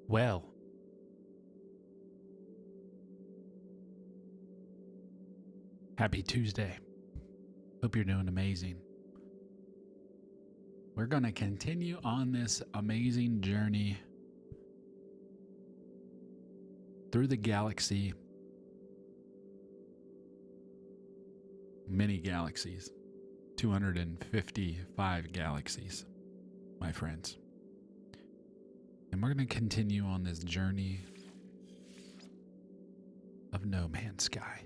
Well, happy Tuesday. Hope you're doing amazing. We're going to continue on this amazing journey through the galaxy, many galaxies, 255 galaxies, my friends. And we're going to continue on this journey of No Man's Sky.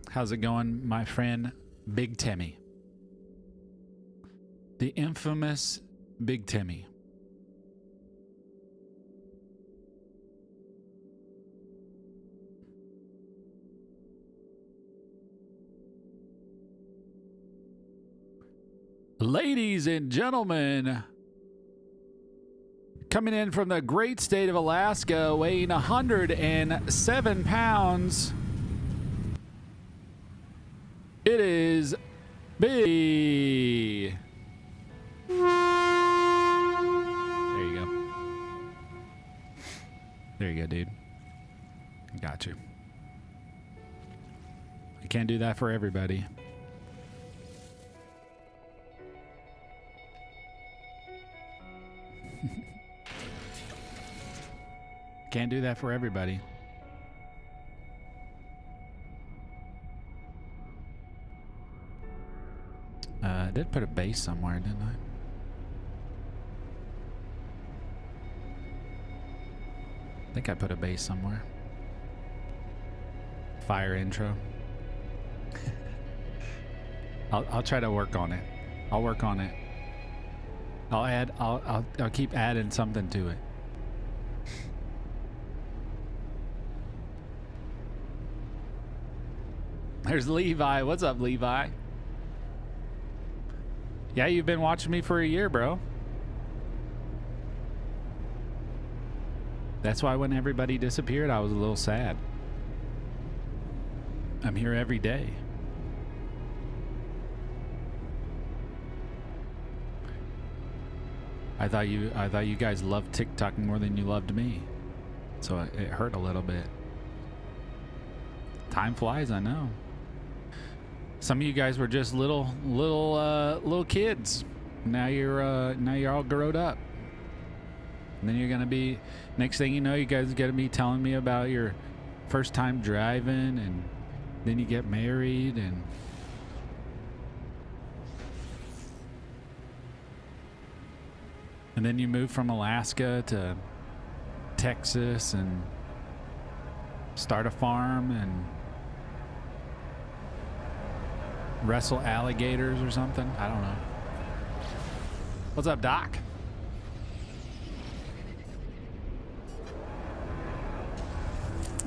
How's it going, my friend Big Timmy? The infamous Big Timmy. Ladies and gentlemen, coming in from the great state of Alaska, weighing 107 pounds, it is B. There you go. There you go, dude. Got you. I can't do that for everybody. Can't do that for everybody. I did put a base somewhere, didn't I? I think I put a base somewhere. Fire intro. I'll try to work on it. I'll work on it. I'll keep adding something to it. There's Levi. What's up, Levi? Yeah, you've been watching me for a year, bro. That's why when everybody disappeared, I was a little sad. I'm here every day. I thought you guys loved TikTok more than you loved me. So it hurt a little bit. Time flies, I know. Some of you guys were just little kids. Now you're all grown up. And then you're gonna be, next thing you know, you guys are gonna be telling me about your first time driving, and then you get married, and then you move from Alaska to Texas and start a farm and wrestle alligators or something. I don't know. What's up, Doc?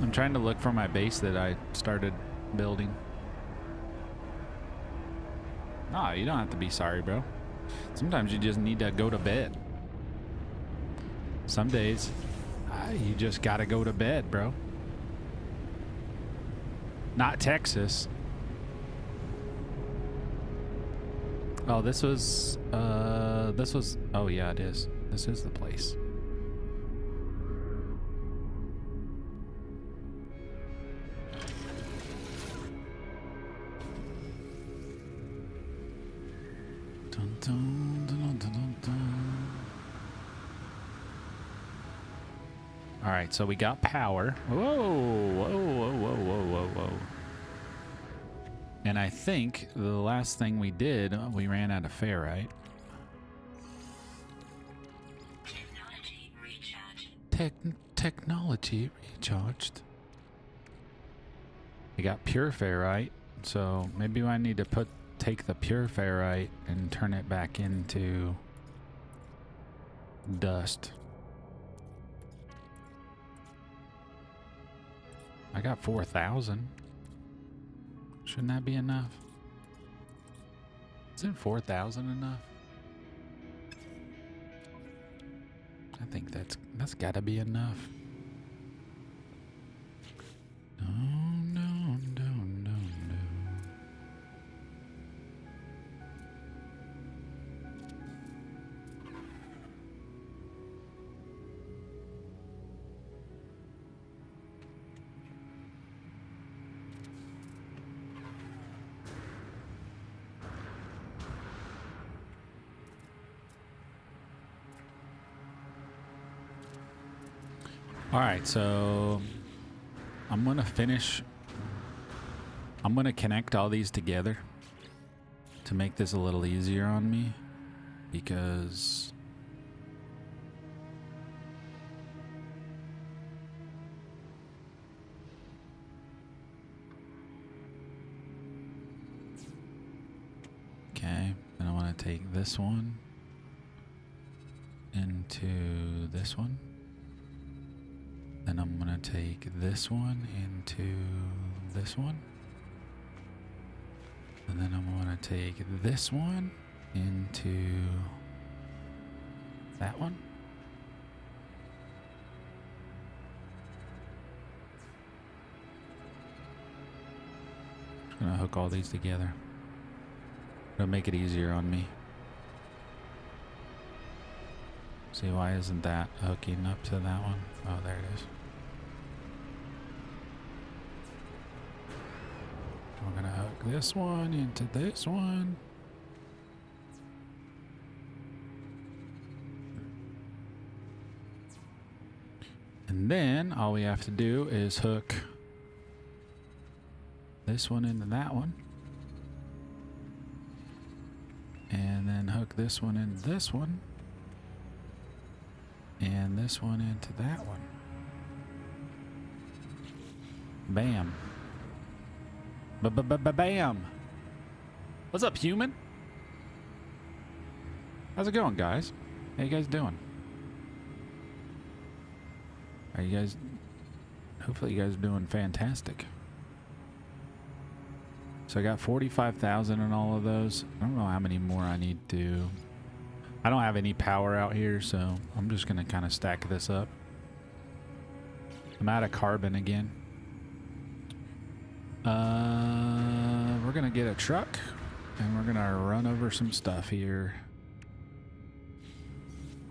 I'm trying to look for my base that I started building. No, you don't have to be sorry, bro. Sometimes you just need to go to bed. Some days, you just gotta go to bed, bro. Not Texas. Oh, this was, oh yeah, it is. This is the place. Dun, dun, dun, dun, dun, dun. All right, so we got power. Whoa, whoa, whoa, whoa, whoa, whoa, whoa. And I think the last thing we did, we ran out of ferrite. Technology recharged. Technology recharged. We got pure ferrite, so maybe I need to take the pure ferrite and turn it back into dust. I got 4,000. Shouldn't that be enough? Isn't 4,000 enough? I think that's gotta be enough. No, no, no, no, no. All right, so I'm gonna finish. I'm gonna connect all these together to make this a little easier on me, because okay, then I want to take this one into this one. Then I'm gonna take this one into this one. And then I'm gonna take this one into that one. Just gonna hook all these together. It'll make it easier on me. See, why isn't that hooking up to that one? Oh, there it is. We're gonna hook this one into this one. And then all we have to do is hook this one into that one. And then hook this one into this one. And this one into that one. Bam. Bam. What's up, human? How's it going, guys? How you guys doing? Are you guys... Hopefully you guys are doing fantastic. So I got 45,000 in all of those. I don't know how many more I need to... I don't have any power out here, so I'm just going to kind of stack this up. I'm out of carbon again. We're going to get a truck, and we're going to run over some stuff here.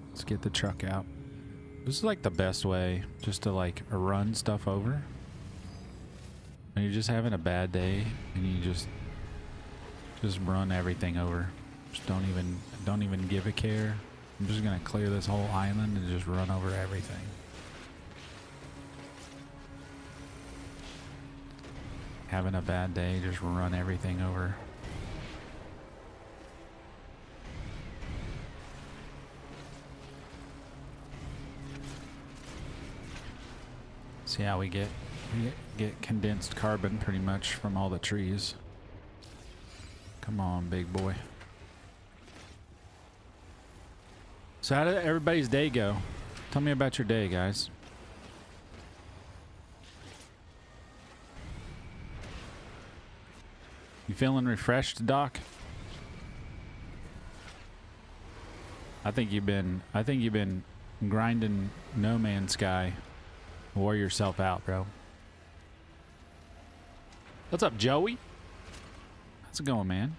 Let's get the truck out. This is like the best way just to like run stuff over. When you're just having a bad day, and you just run everything over. Just don't even give a care. I'm just gonna clear this whole island and just run over everything. Having a bad day, just run everything over. See how we get condensed carbon pretty much from all the trees. Come on, big boy. So how did everybody's day go? Tell me about your day, guys. You feeling refreshed, Doc? I think you've been grinding No Man's Sky. Wore yourself out, bro. What's up, Joey? How's it going, man?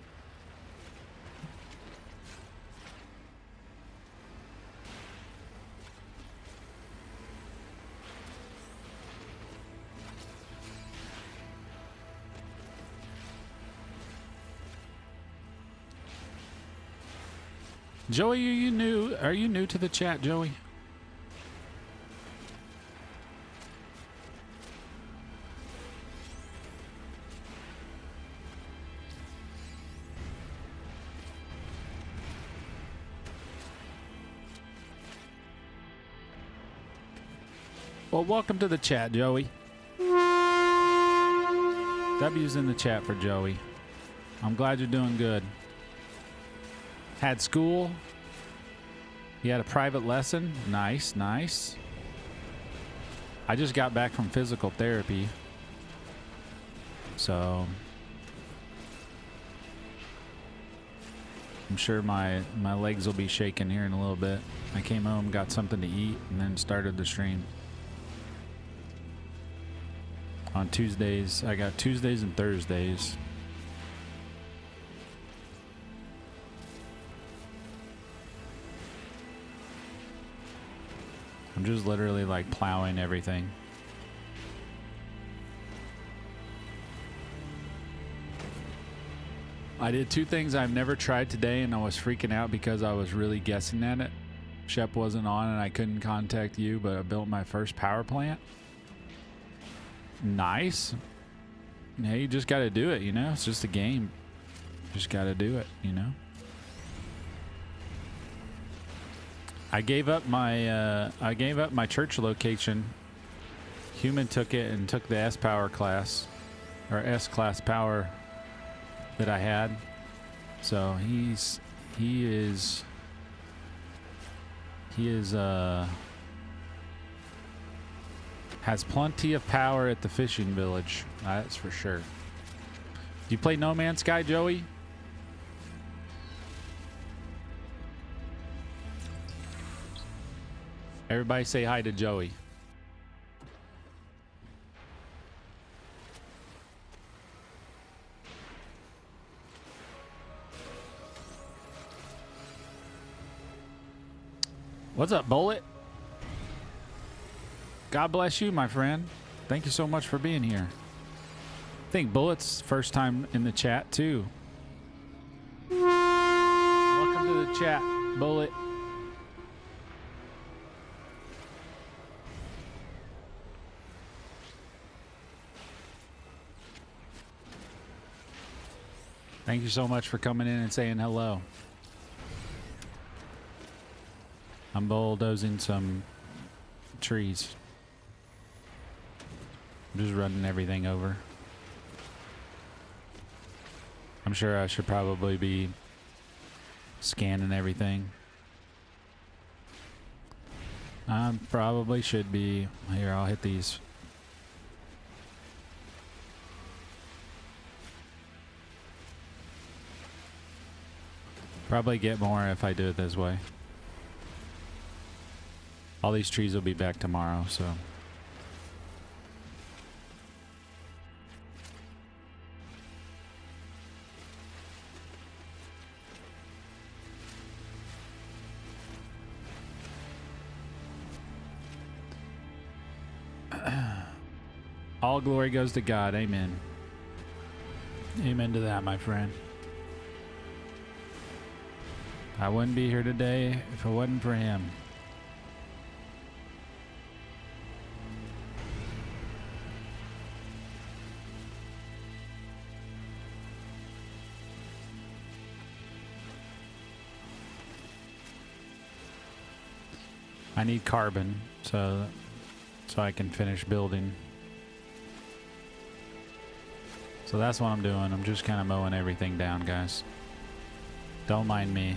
Joey, are you new? Are you new to the chat, Joey? Well, welcome to the chat, Joey. W's in the chat for Joey. I'm glad you're doing good. Had school. You had a private lesson. Nice, nice. I just got back from physical therapy. So I'm sure my legs will be shaking here in a little bit. I came home, got something to eat, and then started the stream. On Tuesdays, I got Tuesdays and Thursdays. I'm just literally like plowing everything. I did two things I've never tried today, and I was freaking out because I was really guessing at it. Shep wasn't on and I couldn't contact you, but I built my first power plant. Nice. Yeah, you just got to do it, you know? It's just a game. Just got to do it, you know? I gave up my church location. Human took it and took the S power class, or S class power that I had. So he has plenty of power at the fishing village. That's for sure. Do you play No Man's Sky, Joey? Everybody say hi to Joey. What's up, Bullet? God bless you, my friend. Thank you so much for being here. I think Bullet's first time in the chat, too. Welcome to the chat, Bullet. Thank you so much for coming in and saying hello. I'm bulldozing some trees. I'm just running everything over. I'm sure I should probably be scanning everything. I probably should be. Here, I'll hit these. Probably get more if I do it this way. All these trees will be back tomorrow, so. All glory goes to God. Amen. Amen to that, my friend. I wouldn't be here today if it wasn't for him. I need carbon so I can finish building. So that's what I'm doing. I'm just kind of mowing everything down, guys. Don't mind me.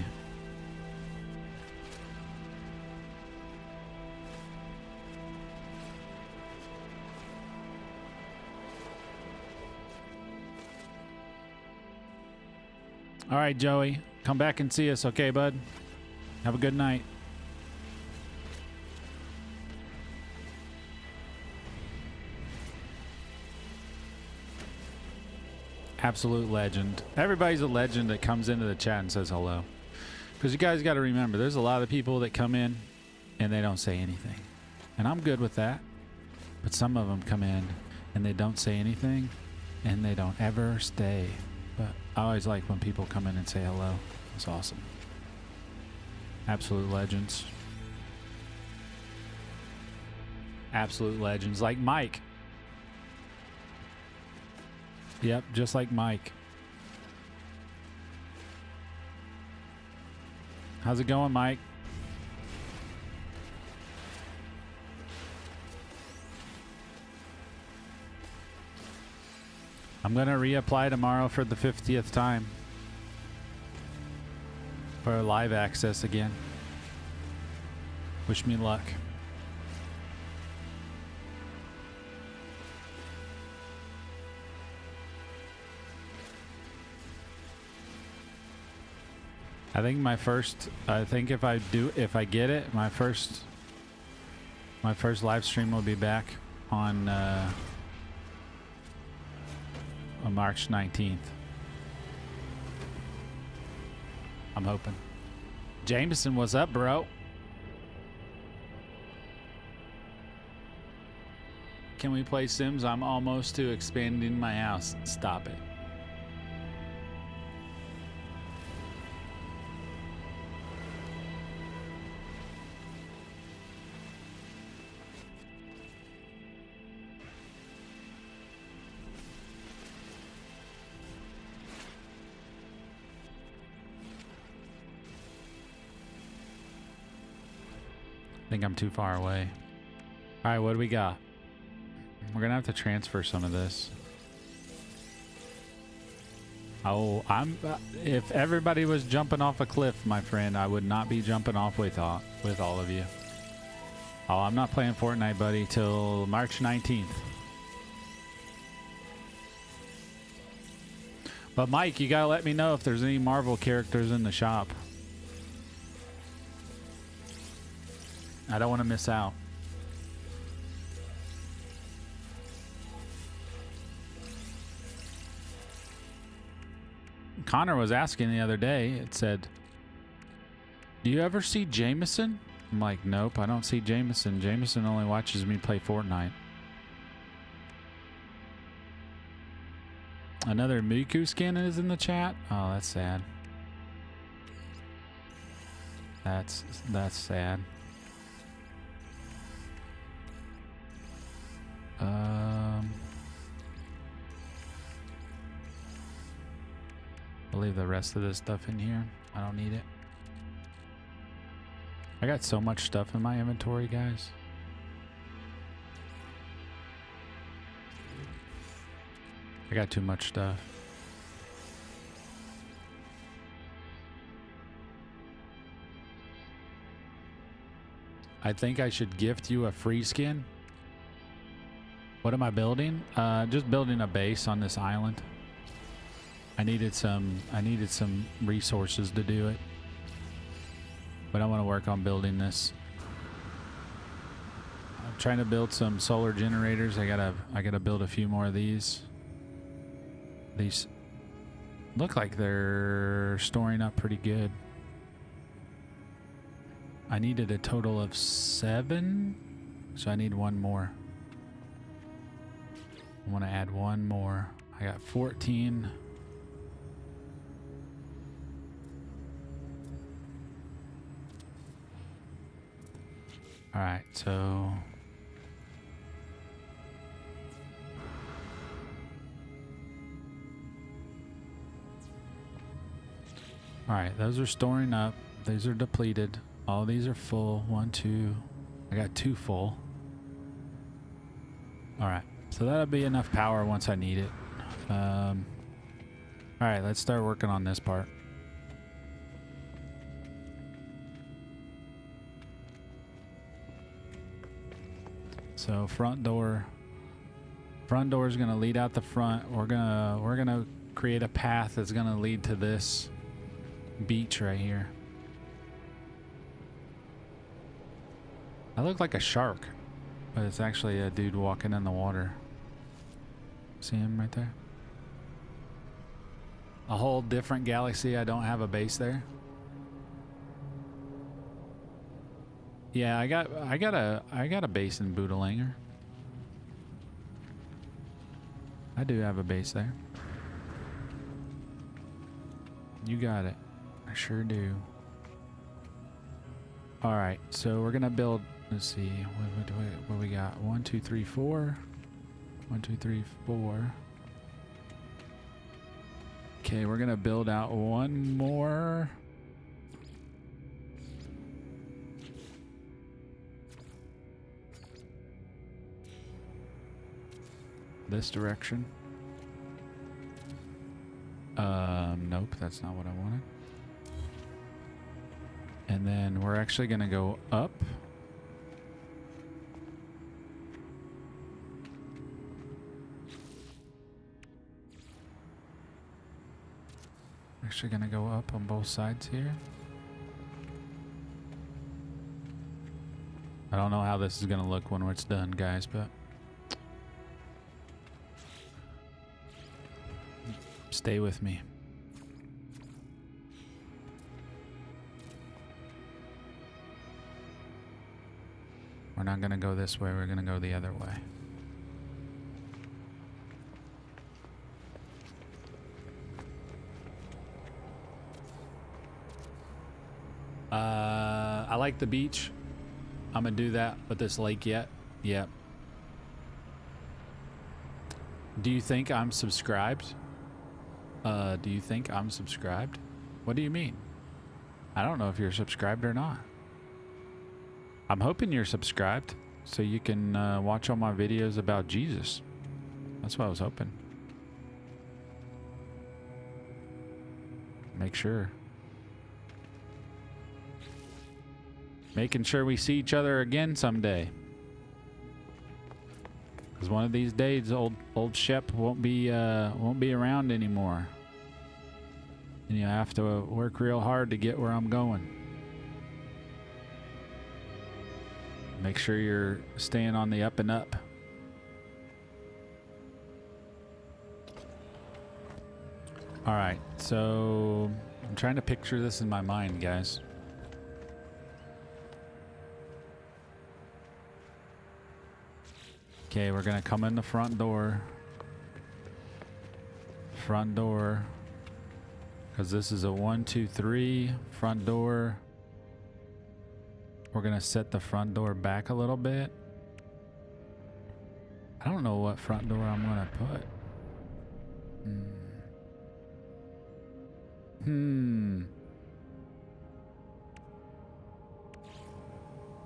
All right, Joey, come back and see us, okay, bud? Have a good night. Absolute legend. Everybody's a legend that comes into the chat and says hello. Because you guys got to remember, there's a lot of people that come in and they don't say anything. And I'm good with that. But some of them come in and they don't say anything and they don't ever stay. But I always like when people come in and say hello. It's awesome. Absolute legends. Absolute legends. Like Mike. Yep, just like Mike. How's it going, Mike? I'm going to reapply tomorrow for the 50th time. For live access again. Wish me luck. I think if I get it, my first live stream will be back on March 19th. I'm hoping. Jameson, what's up, bro? Can we play Sims? I'm almost to expanding my house. Stop it. think I'm too far away. All right, what do we got? We're gonna have to transfer some of this. Oh, if everybody was jumping off a cliff, my friend, I would not be jumping off with all of you. Oh, I'm not playing Fortnite, buddy, till March 19th. But Mike, you gotta let me know if there's any Marvel characters in the shop. I don't want to miss out. Connor was asking the other day, it said, do you ever see Jameson? I'm like, nope, I don't see Jameson. Jameson only watches me play Fortnite. Another Miku skin is in the chat? Oh, that's sad. That's sad. I'll leave the rest of this stuff in here. I don't need it. I got so much stuff in my inventory, guys. I got too much stuff. I think I should gift you a free skin. What am I building? Just building a base on this island. I needed some resources to do it. But I want to work on building this. I'm trying to build some solar generators. I gotta build a few more of these. These look like they're storing up pretty good. I needed a total of 7, so I need one more. I want to add one more. I got 14. All right, so all right, those are storing up. These are depleted. All these are full. 1, 2. I got 2 full. All right, so that'll be enough power once I need it. All right, let's start working on this part. So front door is gonna lead out the front. We're gonna create a path that's gonna lead to this beach right here. I look like a shark, but it's actually a dude walking in the water. See him right there? A whole different galaxy. I don't have a base there. Yeah, I got a base in Boodalanger. I do have a base there. You got it. I sure do. All right, so we're gonna build. Let's see, what we got? 1, 2, 3, 4. 1, 2, 3, 4. Okay, we're gonna build out one more. This direction. Nope, that's not what I wanted. And then we're actually gonna go up. Actually gonna go up on both sides here. I don't know how this is gonna look when it's done, guys, but stay with me. We're not gonna go this way, we're gonna go the other way. I like the beach. I'm gonna do that with this lake yet. Yep. Do you think I'm subscribed? Do you think I'm subscribed? What do you mean? I don't know if you're subscribed or not. I'm hoping you're subscribed so you can watch all my videos about Jesus. That's what I was hoping. Make sure. Making sure we see each other again someday. Because one of these days, old Shep won't be around anymore. And you have to work real hard to get where I'm going. Make sure you're staying on the up and up. All right, so I'm trying to picture this in my mind, guys. Okay, we're gonna come in the front door. Front door. Because this is a 1, 2, 3 front door. We're gonna set the front door back a little bit. I don't know what front door I'm gonna put.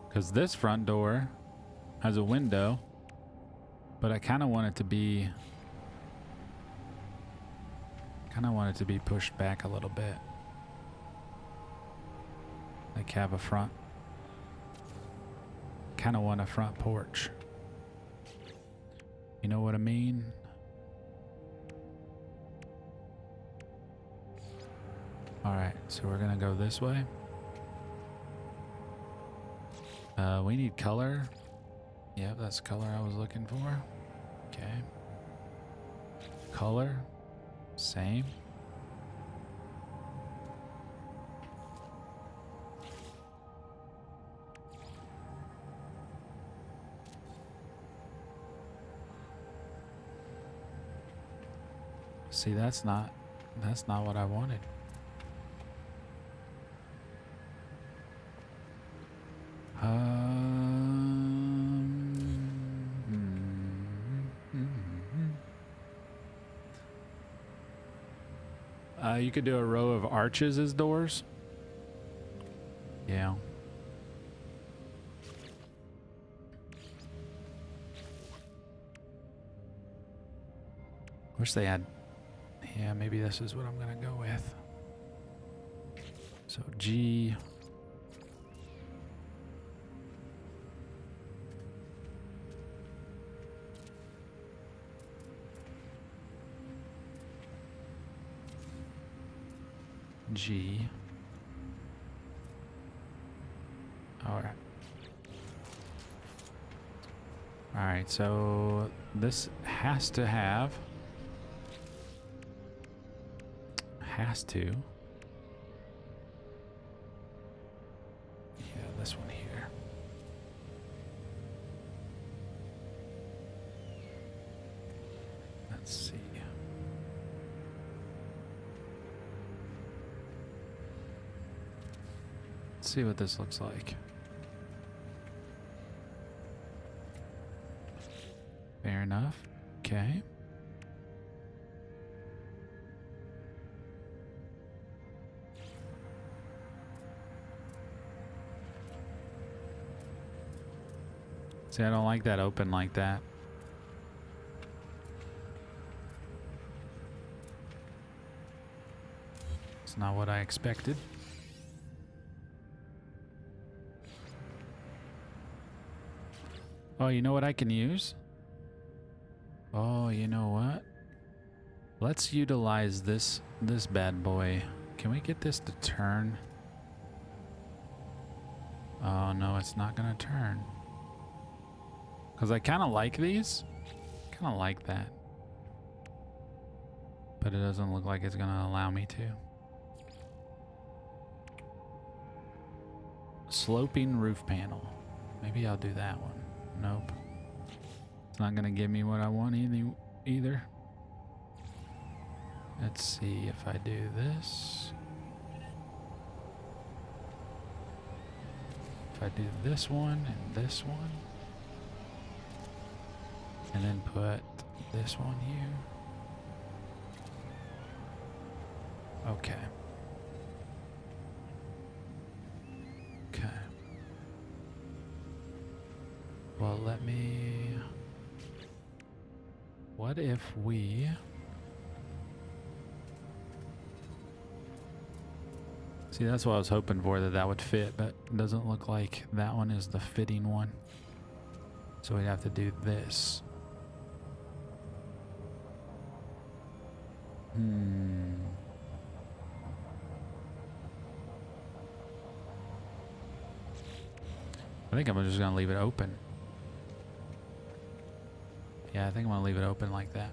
Because this front door has a window, but I kind of want it to be pushed back a little bit. Like have a front. Kind of want a front porch. You know what I mean? All right, so we're gonna go this way. We need color. Yep, that's the color I was looking for. Okay. Color. Same. See, that's not what I wanted. You could do a row of arches as doors. Yeah. Wish they had. Yeah, maybe this is what I'm gonna go with. So G. G. All right. All right, so this has to have. Has to. Yeah, this one here. Let's see. Let's see what this looks like. Fair enough. Okay. See, I don't like that open like that. It's not what I expected. Oh, you know what I can use? Oh, you know what? Let's utilize this bad boy. Can we get this to turn? Oh, no, it's not gonna turn. Because I kind of like these. Kind of like that. But it doesn't look like it's going to allow me to. Sloping roof panel. Maybe I'll do that one. Nope. It's not going to give me what I want either. Let's see if I do this. If I do this one and this one. And then put this one here. Okay. Okay. well, let me... What if we... See, that's what I was hoping for, that would fit, but it doesn't look like that one is the fitting one. So we'd have to do this. I think I'm just gonna leave it open. Yeah, I think I'm gonna leave it open like that.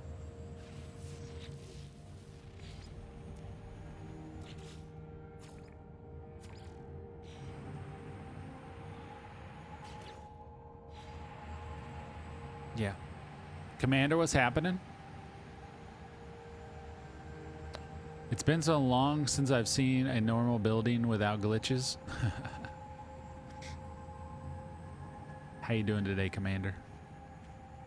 Yeah. Commander, what's happening? It's been so long since I've seen a normal building without glitches. How you doing today, Commander?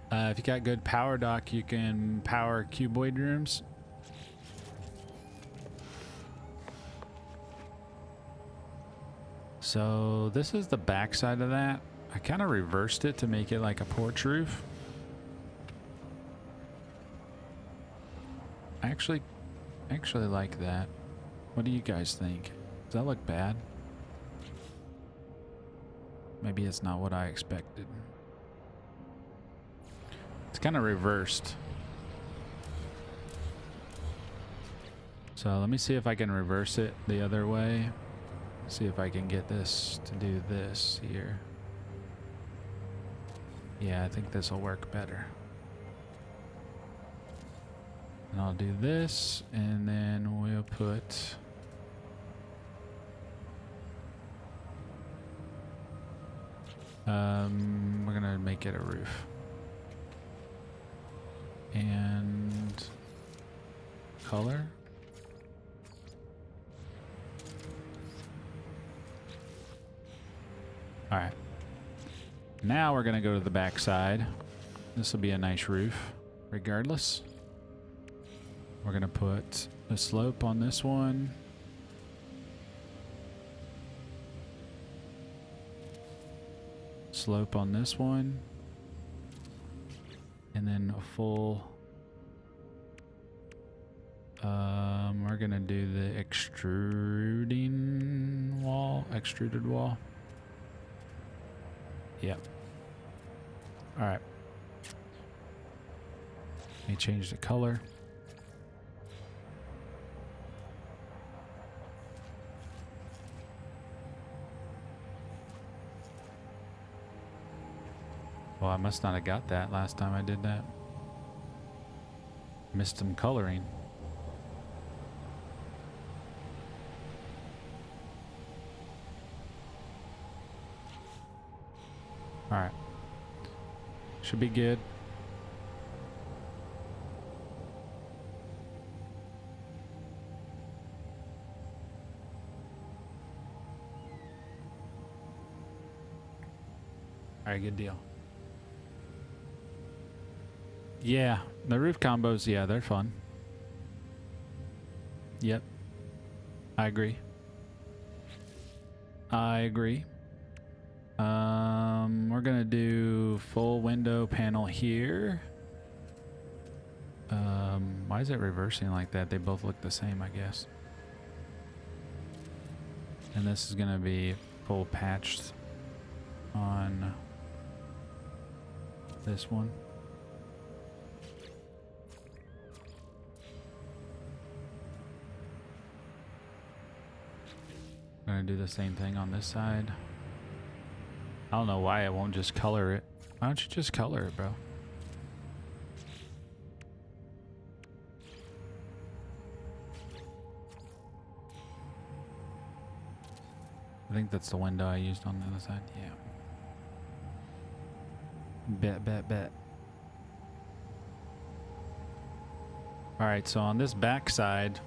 If you got good power dock, you can power cuboid rooms. So this is the back side of that. I kind of reversed it to make it like a porch roof. I actually like that. What do you guys think? Does that look bad? Maybe it's not what I expected. It's kind of reversed. So let me see if I can reverse it the other way. See if I can get this to do this here. Yeah, I think this will work better. And I'll do this, and then we'll put... we're gonna make it a roof. And color. All right. Now we're gonna go to the back side. This will be a nice roof, regardless. We're gonna put a slope on this one. Slope on this one. And then a full... we're gonna do the extruding wall, extruded wall. Yep. All right. Let me change the color. Well, I must not have got that last time I did that. Missed some coloring. All right. Should be good. All right, good deal. Yeah, the roof combos, yeah, they're fun. Yep. I agree. I agree. We're gonna do full window panel here. Why is it reversing like that? They both look the same, I guess. And this is gonna be full patched on this one. I'm gonna do the same thing on this side. I don't know why it won't just color it. Why don't you just color it, bro? I think that's the window I used on the other side. Yeah. Bet. All right, so on this back side,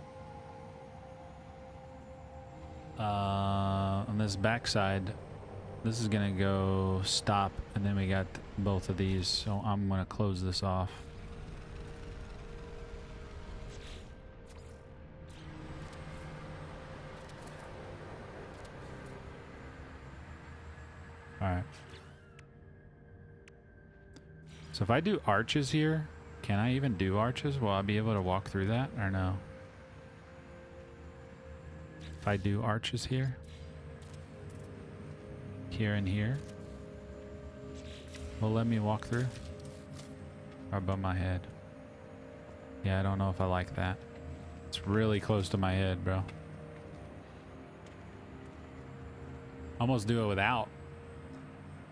this is gonna go stop, and then we got both of these, so I'm gonna close this off. All right. So if I do arches here, can I even do arches? Will I be able to walk through that or no? If I do arches here, here and here, will it let me walk through? Or above my head? Yeah, I don't know if I like that. It's really close to my head, bro. Almost do it without.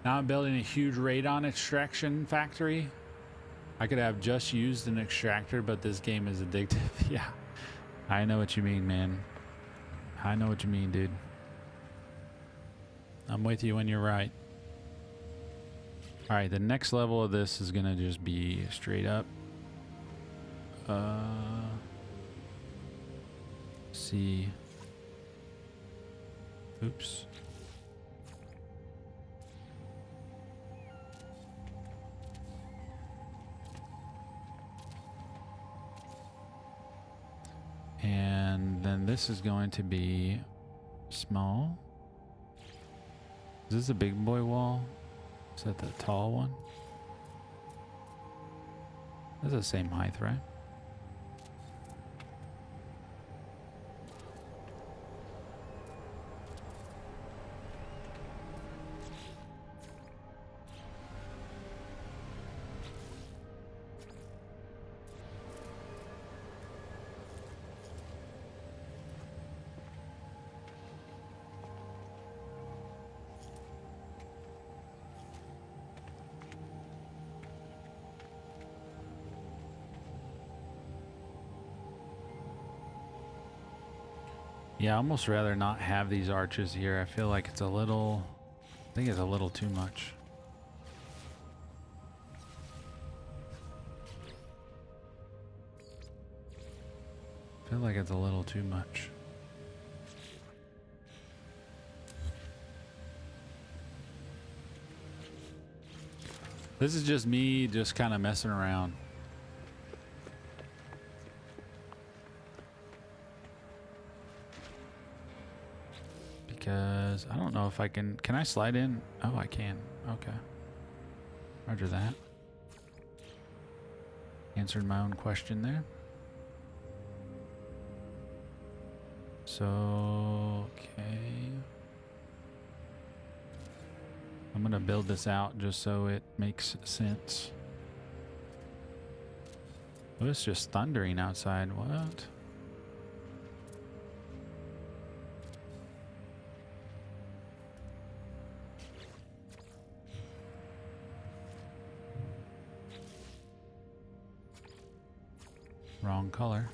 Now I'm building a huge radon extraction factory. I could have just used an extractor, but this game is addictive. Yeah, I know what you mean, man. I know what you mean, dude. I'm with you when you're right. All right, the next level of this is gonna just be straight up. See. Oops. And then this is going to be small. Is this a big boy wall? Is that the tall one? That's the same height, right? Yeah, I almost rather not have these arches here. I feel like it's a little, I think it's a little too much. I feel like it's a little too much. This is just me just kind of messing around. Because I don't know if I can I slide in? Oh, I can. Okay. Roger that. Answered my own question there. So, okay. I'm gonna build this out just so it makes sense. Oh, it's just thundering outside. What? Wrong color.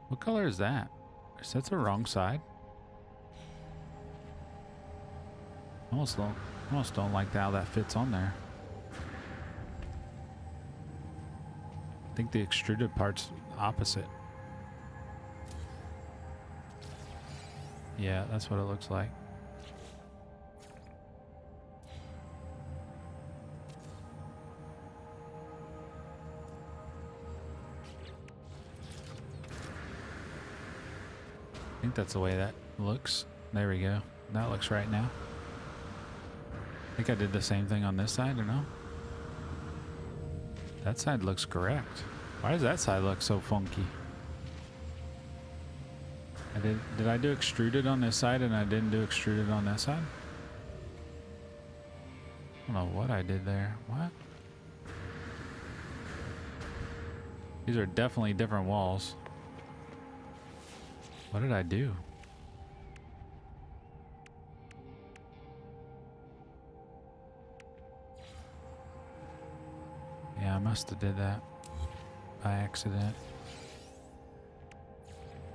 What color is that? Is that the wrong side? Almost don't like how that fits on there. I think the extruded part's opposite. Yeah, that's what it looks like. I think that's the way that looks. There we go. That looks right now. I think I did the same thing on this side, or no? That side looks correct. Why does that side look so funky? Did I do extruded on this side and I didn't do extruded on that side? I don't know what I did there. What? These are definitely different walls. What did I do? Yeah, I must have did that by accident.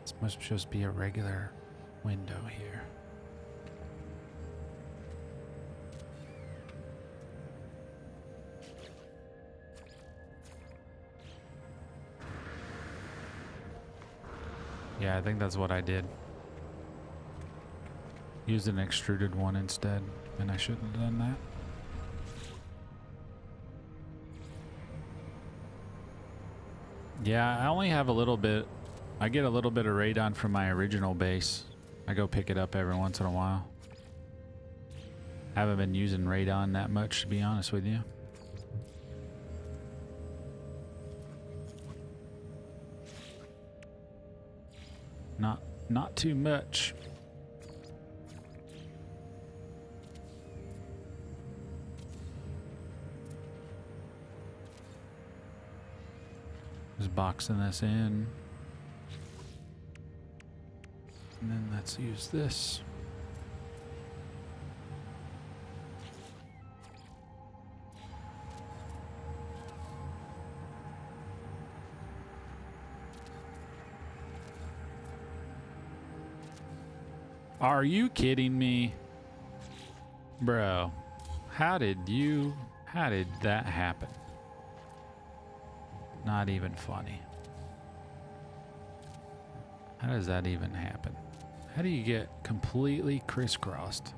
This must just be a regular window here. Yeah, I think that's what I did. Used an extruded one instead, and I shouldn't have done that. Yeah, I only have a little bit. I get a little bit of radon from my original base. I go pick it up every once in a while. Haven't been using radon that much, to be honest with you. Not too much. Just boxing this in. And then let's use this. Are you kidding me? Bro, how did that happen? Not even funny. How does that even happen? How do you get completely crisscrossed?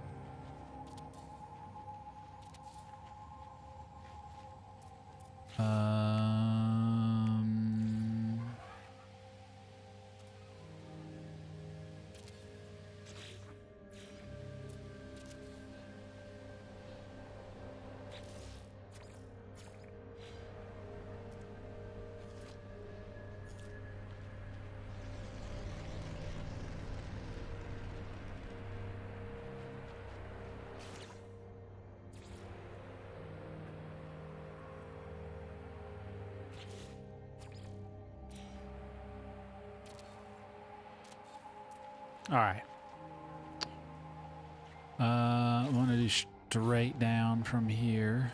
All right. I want to do straight down from here.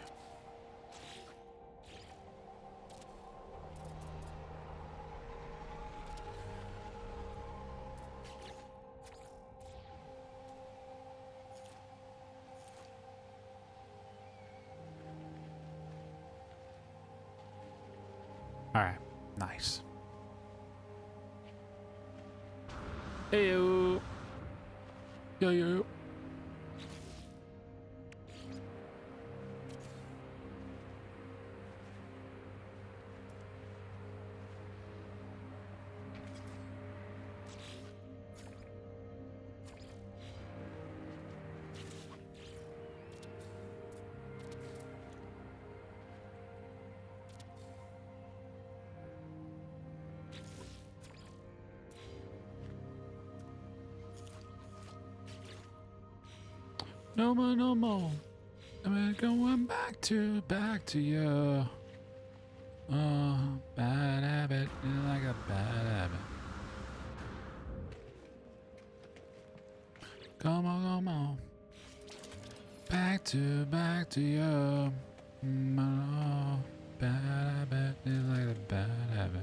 All right. Nice. Heyo. Yo yo. No more, no more. I'm going back to you. Bad habit, like a bad habit. Come on. Back to you. Bad habit is like a bad habit.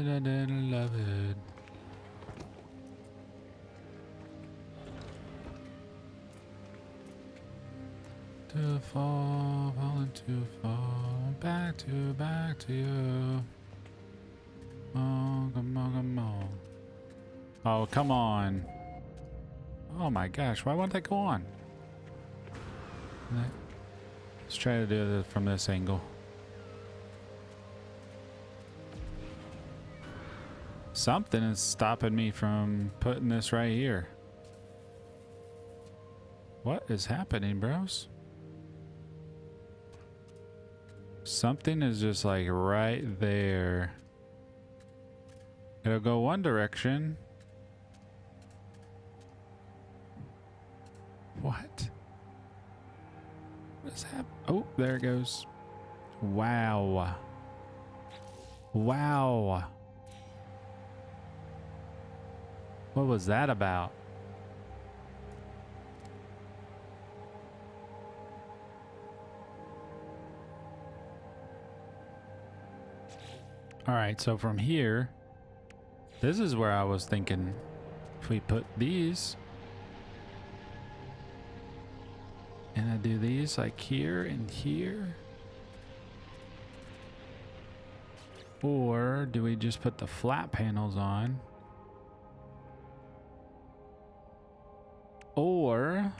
Didn't love it. Too far, falling too far. Back to you. Oh, come on. Oh, come on. Oh my gosh, why won't that go on? Let's try to do this from this angle. Something is stopping me from putting this right here. What is happening, bros? Something is just like right there. It'll go one direction. What? What is happening? Oh, there it goes. Wow. Wow. What was that about? All right, so from here, this is where I was thinking If we put these, and I do these like here and here, or do we just put the flat panels on? Or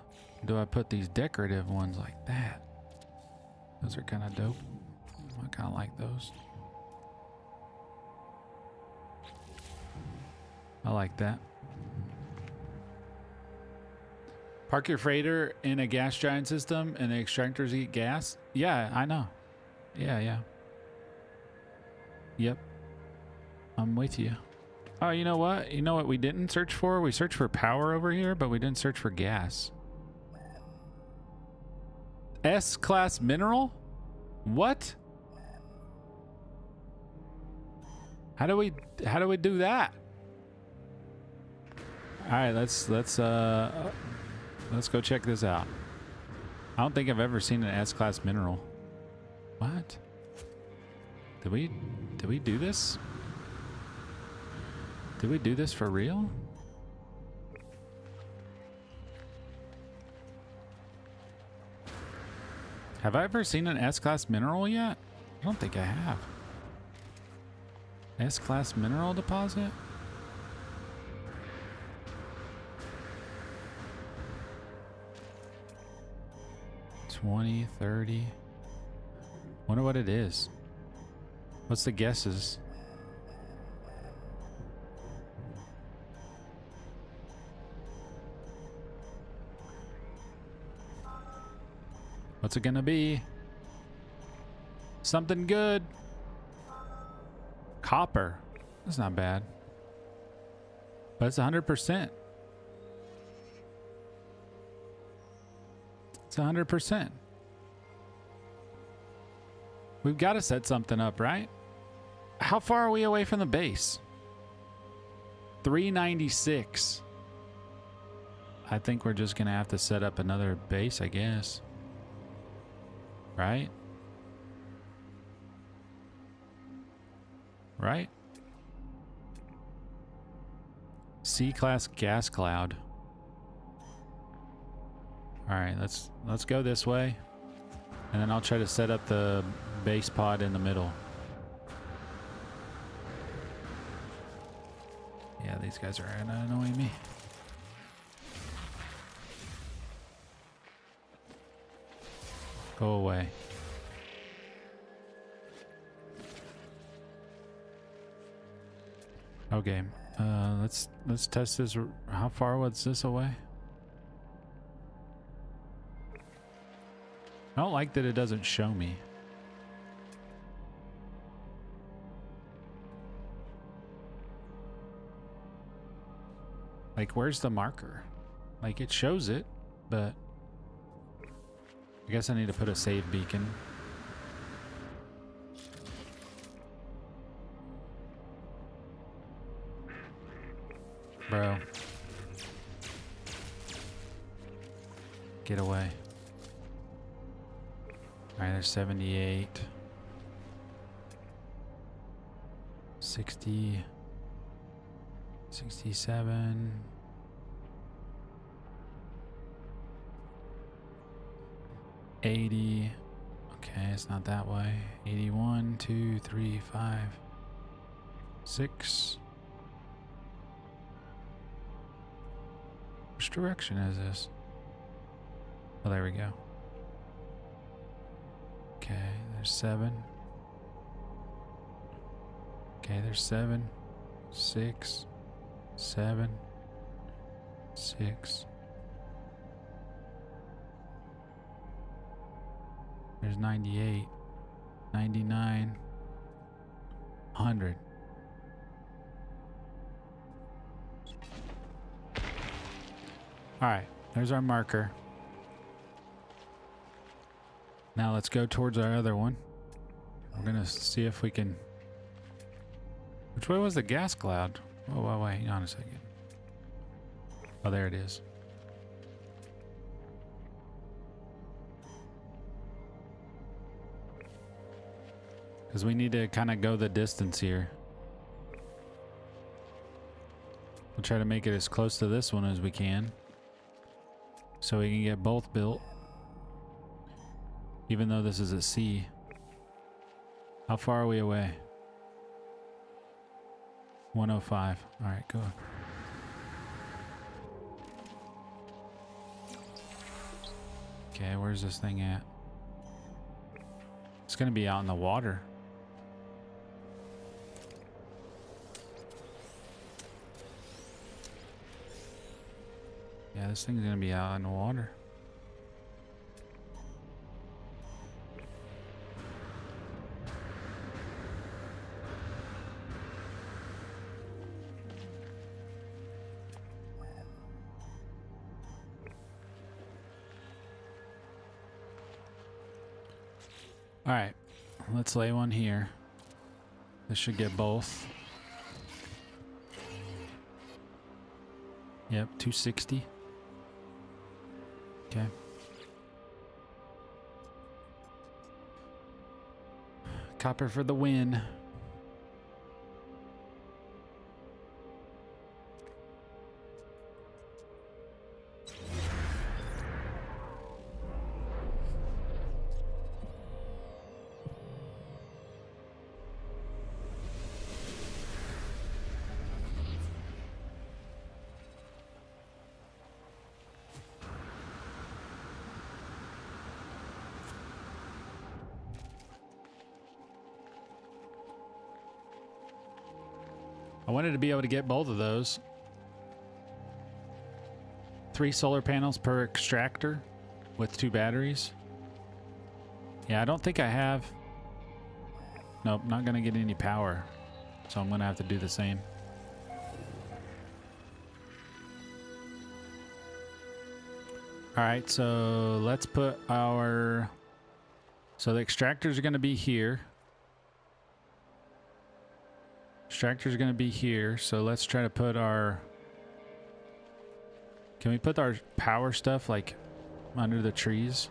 do I put these decorative ones like that? Those are kind of dope. I kind of like those. I like that. Park your freighter in a gas giant system and the extractors eat gas? Yeah, I know. Yeah. Yep. I'm with you. Oh, you know what? You know what we didn't search for? We searched for power over here, but we didn't search for gas. S-class mineral? What? How do we do that? All right, let's go check this out. I don't think I've ever seen an S-class mineral. What? Did we do this? Did we do this for real? Have I ever seen an S-class mineral yet? I don't think I have. S-class mineral deposit? $20, $30. Wonder what it is. What's the guesses? What's it gonna be? Something good. Copper. That's not bad. But it's 100%. It's 100%. We've got to set something up, right? How far are we away from the base? 396. I think we're just going to have to set up another base, I guess. Right? Right? C-class gas cloud. All right, let's go this way. And then I'll try to set up the base pod in the middle. Yeah, these guys are annoying me. Go away. Okay, let's test this. How far was this away? I don't like that it doesn't show me. Like, where's the marker? Like, it shows it, but I guess I need to put a save beacon. Bro. Get away. All right, there's 78. 60. 67. 80. Okay, it's not that way. 81, 2, 3, 5, 6. Which direction is this? Oh, there we go. Okay, there's 7. Okay, there's 7, 6, 7, 6. There's 98, 99, 100. All right, there's our marker. Now let's go towards our other one. We're gonna see if we can. Which way was the gas cloud? Oh, wait, hang on a second. Oh, there it is. Because we need to kind of go the distance here. We'll try to make it as close to this one as we can, so we can get both built. Even though this is at sea. How far are we away? 105. All right, go. Okay, where's this thing at? It's gonna be out in the water. Yeah, this thing's gonna be out in the water. All right, let's lay one here. This should get both. Yep, 260. Okay. Copper for the win. I wanted to be able to get both of those. 3 solar panels per extractor with 2 batteries. Yeah, I don't think I have. Nope, not gonna get any power. So I'm gonna have to do the same. All right, so let's put our... So the extractors are gonna be here. Extractor's gonna be here, so let's try to put our... Can we put our power stuff like under the trees?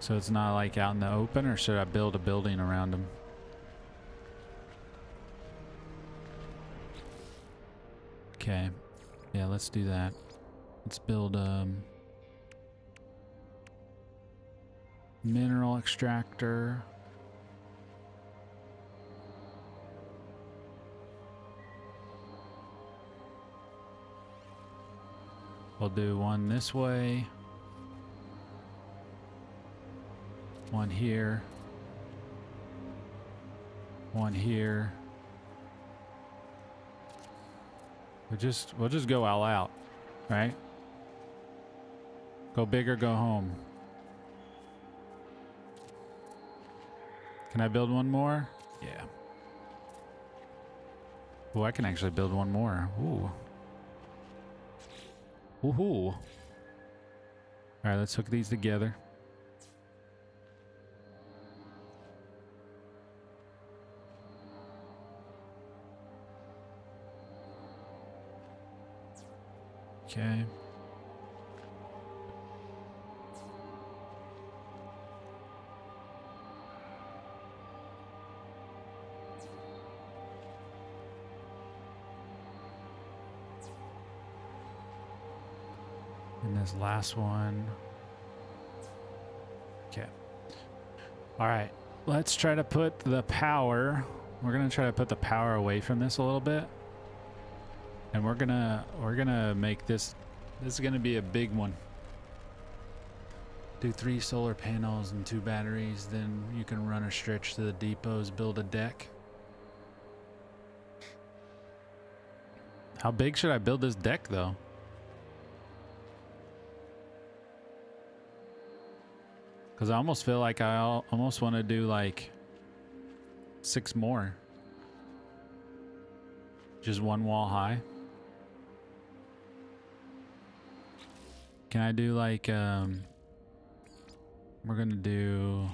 So it's not like out in the open, or should I build a building around them? Okay, yeah, let's do that. Let's build mineral extractor. We'll do one this way, one here, one here. We'll just go all out, right? Go big or go home. Can I build one more? Yeah. Oh, I can actually build one more. Ooh. Woohoo. All right, let's hook these together. Okay. And this last one. Okay. All right. Let's try to put the power. We're going to try to put the power away from this a little bit. And we're gonna make this is gonna be a big one. Do 3 solar panels and 2 batteries, then you can run a stretch to the depots, build a deck. How big should I build this deck though? Because I almost feel like I almost want to do like 6 more. Just 1 wall high. Can I do like, we're gonna do...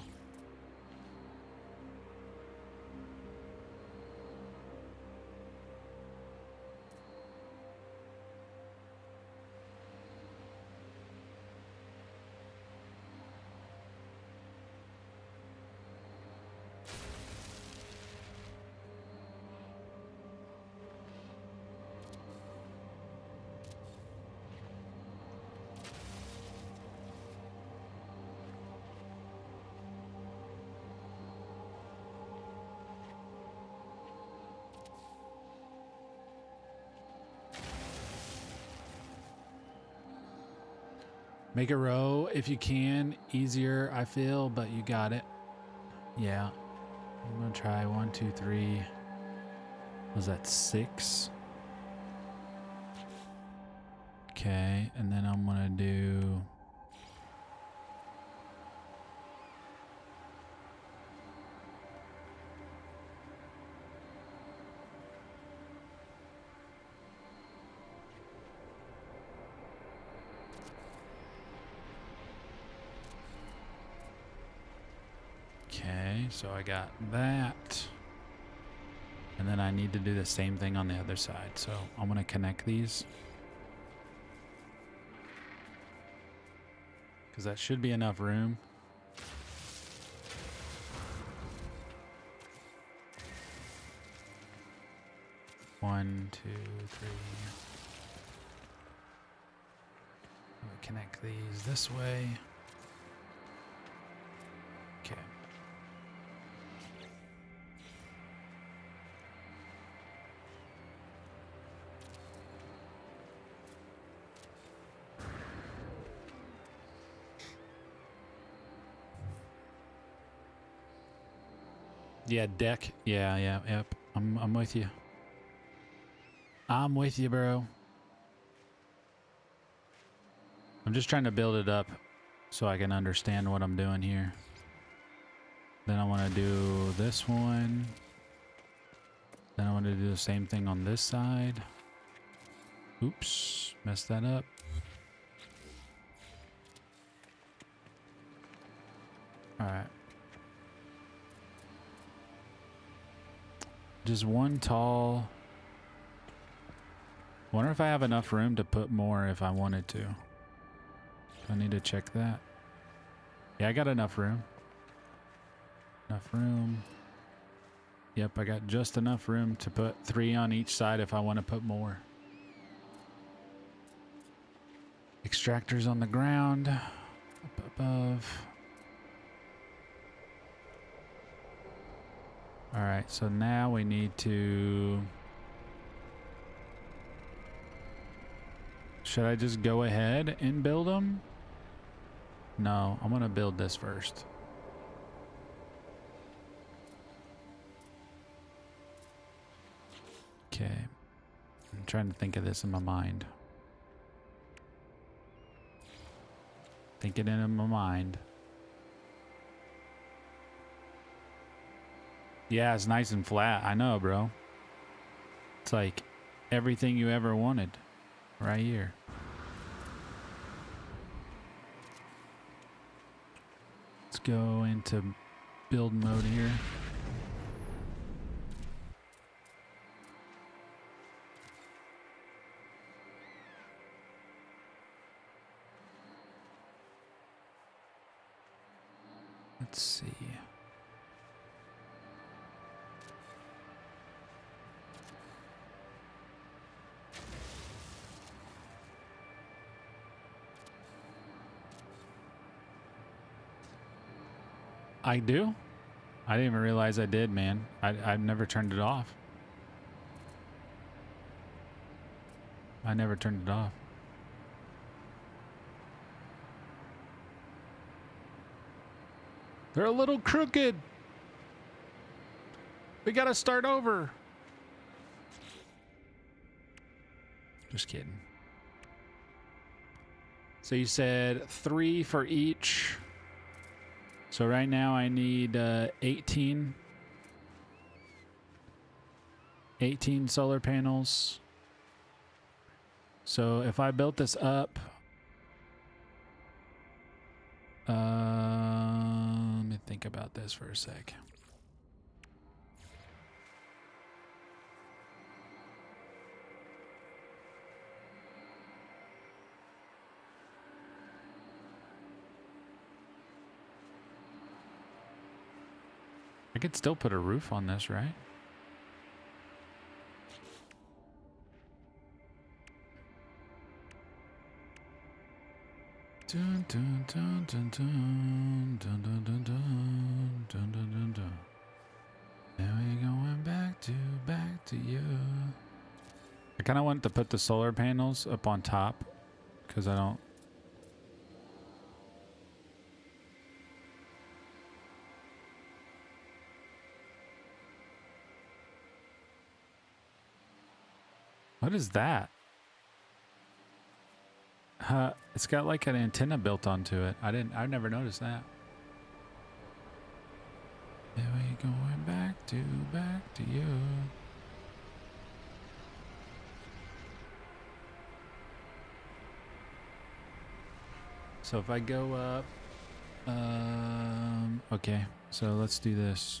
Make a row if you can. Easier, I feel, but you got it. Yeah. I'm gonna try 1, 2, 3. Was that 6? Okay, and then I'm gonna do... Okay, so I got that. And then I need to do the same thing on the other side. So I'm going to connect these. Because that should be enough room. One, two, three. I'm going to connect these this way. Okay. Yeah, deck. Yeah, yep. I'm with you. I'm with you, bro. I'm just trying to build it up so I can understand what I'm doing here. Then I want to do this one. Then I want to do the same thing on this side. Oops, messed that up. All right. Just one tall. Wonder if I have enough room to put more if I wanted to. I need to check that. Yeah, I got enough room. Enough room. Yep, I got just enough room to put 3 on each side if I want to put more. Extractors on the ground. Up above. All right, so now we need to... Should I just go ahead and build them? No, I'm gonna build this first. Okay. I'm trying to think of this in my mind. Thinking it in my mind. Yeah, it's nice and flat. I know, bro. It's like everything you ever wanted right here. Let's go into build mode here. Let's see. I do? I didn't even realize I did, man. I've never turned it off. I never turned it off. They're a little crooked. We gotta start over. Just kidding. So you said 3 for each. So right now I need 18 solar panels. So if I built this up, let me think about this for a sec. I could still put a roof on this, right? Dun, dun, dun, dun, dun, dun, dun, dun, dun, dun, dun, dun, dun. Now we're going back to you. I kind of want to put the solar panels up on top because I don't What is that? It's got like an antenna built onto it. I never noticed that. Here we going back to you. So if I go up, okay, so let's do this.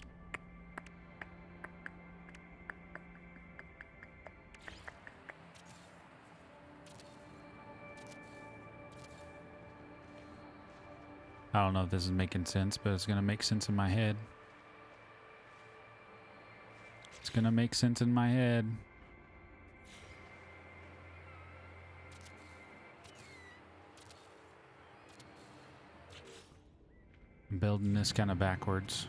I don't know if this is making sense, but it's gonna make sense in my head. It's gonna make sense in my head. I'm building this kind of backwards.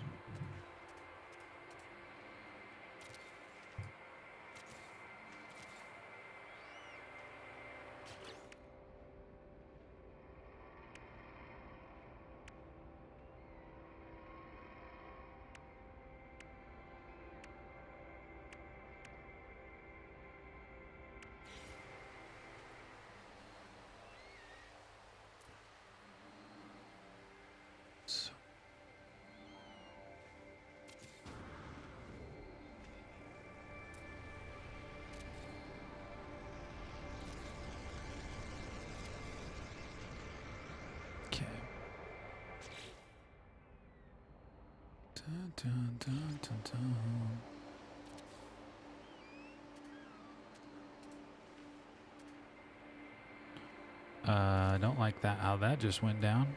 Dun, dun, dun, dun. I don't like that, how that just went down.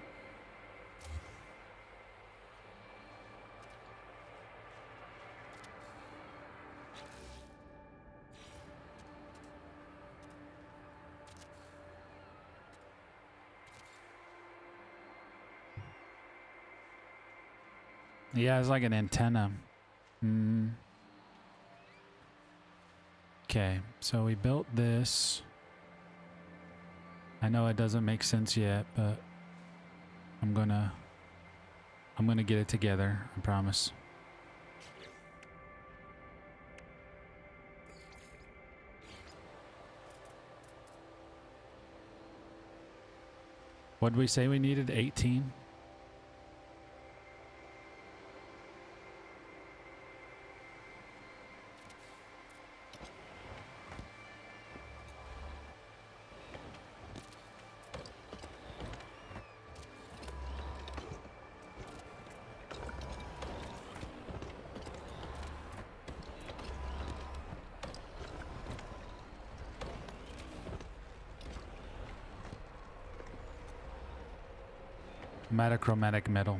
Yeah, it's like an antenna. Okay, so we built this. I know it doesn't make sense yet, but I'm gonna get it together, I promise. What did we say we needed? 18? Metachromatic metal.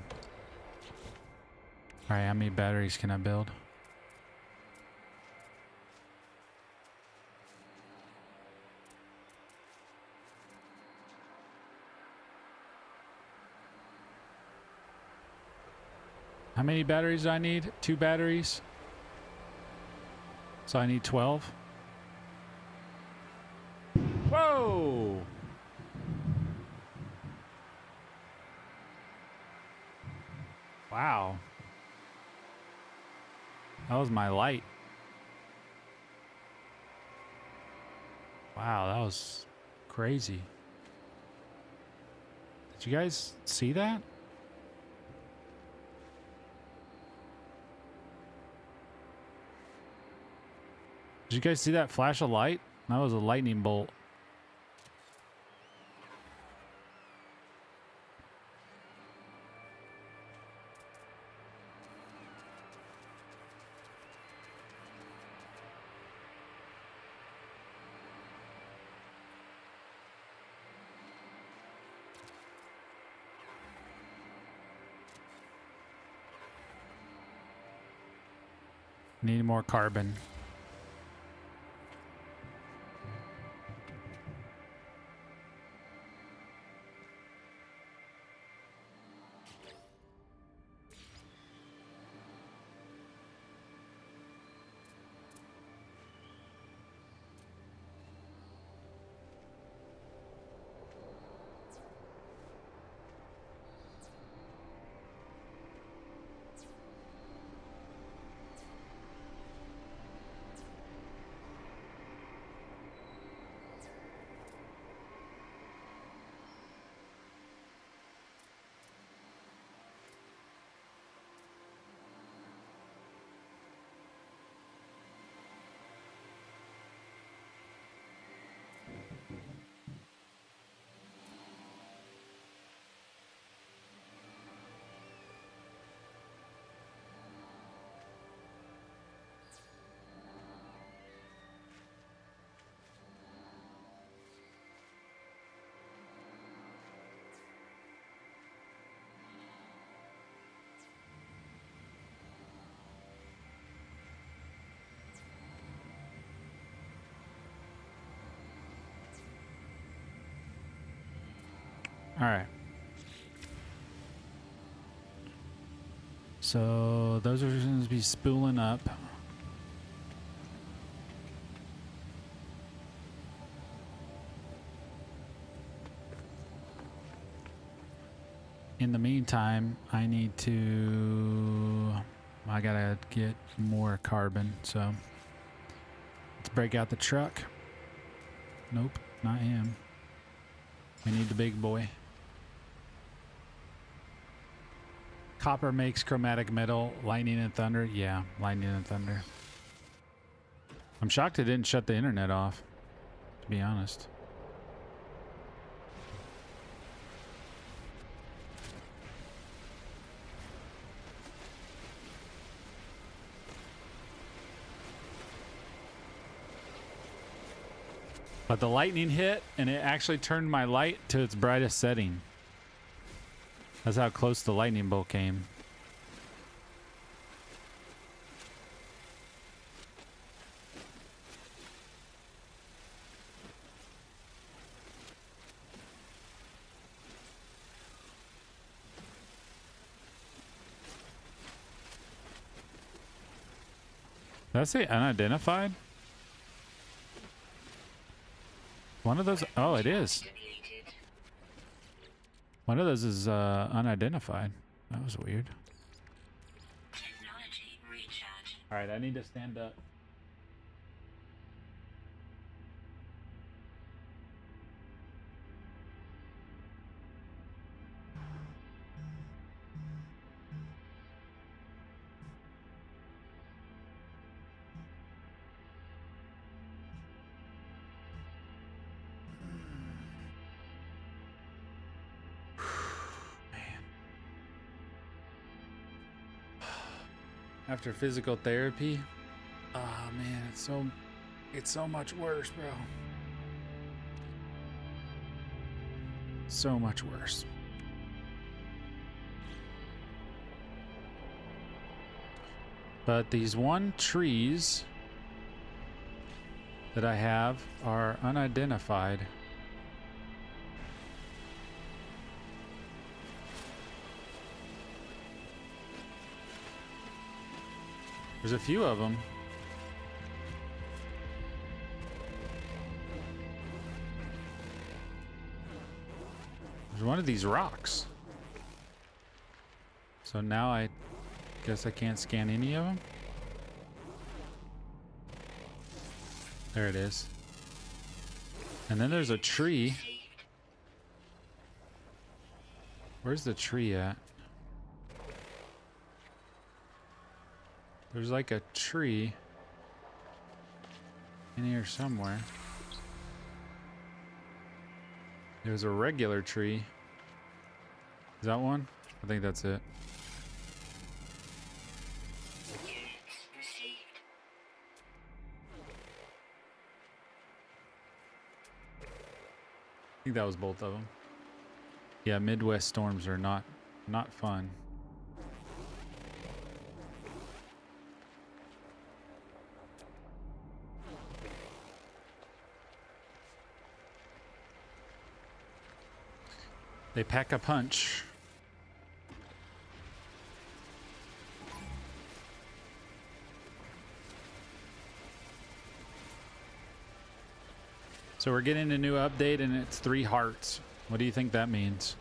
Alright, how many batteries can I build? How many batteries do I need? 2 batteries. So I need 12. Whoa! Wow. That was my light. Wow, that was crazy. Did you guys see that? Did you guys see that flash of light? That was a lightning bolt. Need more carbon. All right. So those are going to be spooling up. In the meantime, I need to... I gotta get more carbon, so... Let's break out the truck. Nope, not him. We need the big boy. Copper makes chromatic metal, lightning and thunder. Yeah, lightning and thunder. I'm shocked it didn't shut the internet off, to be honest. But the lightning hit, and it actually turned my light to its brightest setting. That's how close the lightning bolt came. Did I say unidentified? One of those... Oh, it is. One of those is unidentified. That was weird. Technology recharge. All right, I need to stand up. After physical therapy, oh man, it's so much worse, bro. So much worse. But these one trees that I have are unidentified. There's a few of them. There's one of these rocks. So now I guess I can't scan any of them. There it is. And then there's a tree. Where's the tree at? There's like a tree in here somewhere. There's a regular tree. Is that one? I think that's it. Units received. I think that was both of them. Yeah, Midwest storms are not fun. They pack a punch. So we're getting a new update and it's 3 hearts. What do you think that means?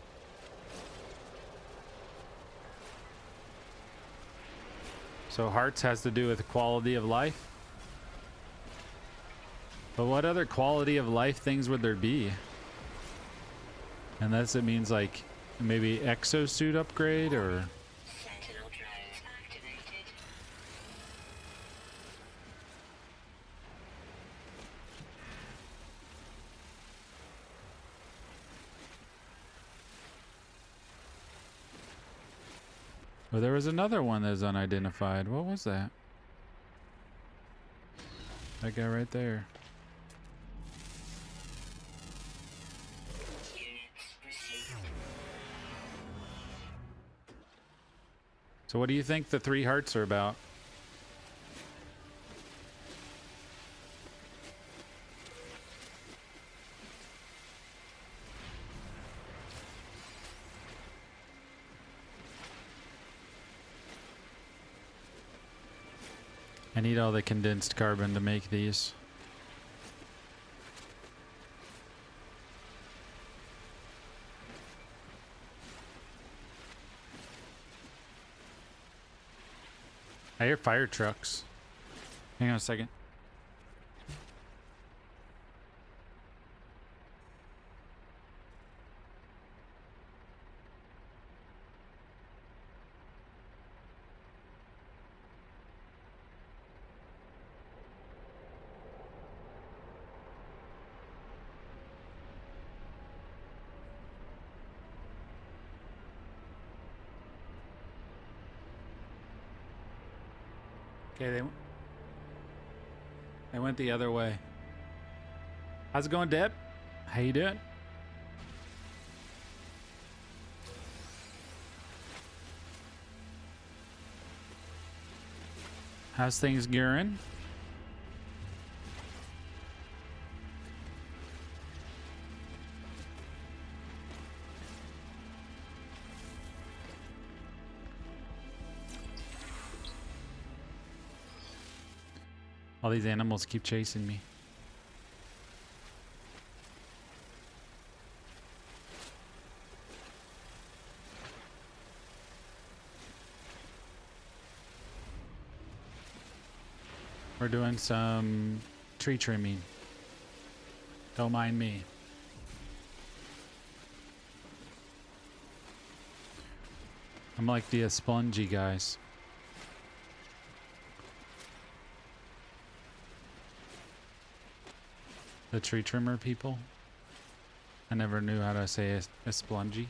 So hearts has to do with quality of life? But what other quality of life things would there be? Unless it means like maybe exosuit upgrade or... Sentinel drones activated. Oh, there was another one that's unidentified. What was that? That guy right there. So what do you think the 3 hearts are about? I need all the condensed carbon to make these. I hear fire trucks. Hang on a second. Okay, they went the other way. How's it going, Deb? How you doing? How's things going? All these animals keep chasing me. We're doing some tree trimming. Don't mind me. I'm like the spongy guys. The tree trimmer people. I never knew how to say a splungy.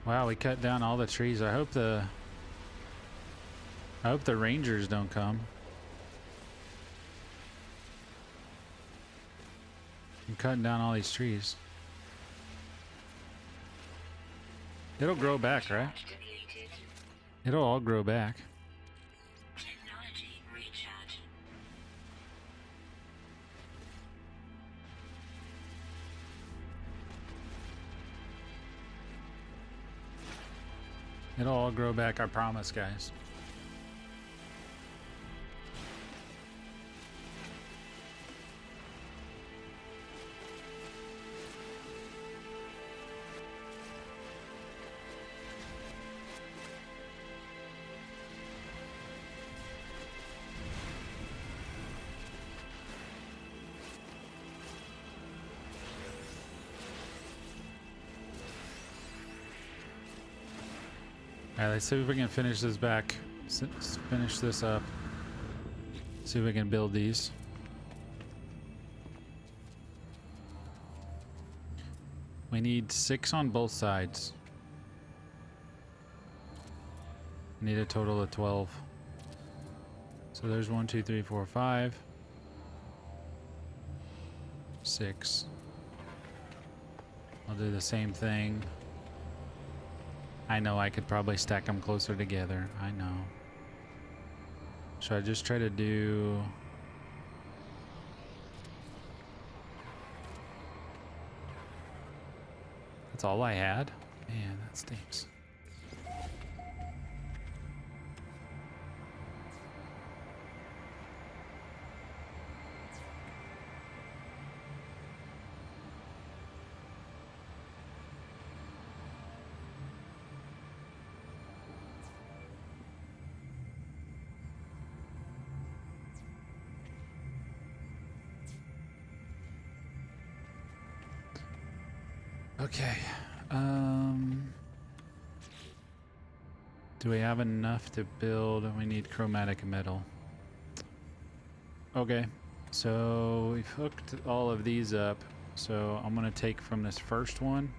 Wow, we cut down all the trees. I hope the rangers don't come. I'm cutting down all these trees. It'll grow back, right? Charge depleted. It'll all grow back. Technology recharge. It'll all grow back, I promise, guys. All right, let's see if we can finish this back. Let's finish this up. See if we can build these. We need 6 on both sides. We need a total of 12. So there's 1, 2, 3, 4, 5, 6. I'll do the same thing. I know I could probably stack them closer together. I know. Should I just try to do... That's all I had? Man, that stinks. Okay. Do we have enough to build? We need chromatic metal. Okay. So we've hooked all of these up. So I'm going to take from this first one.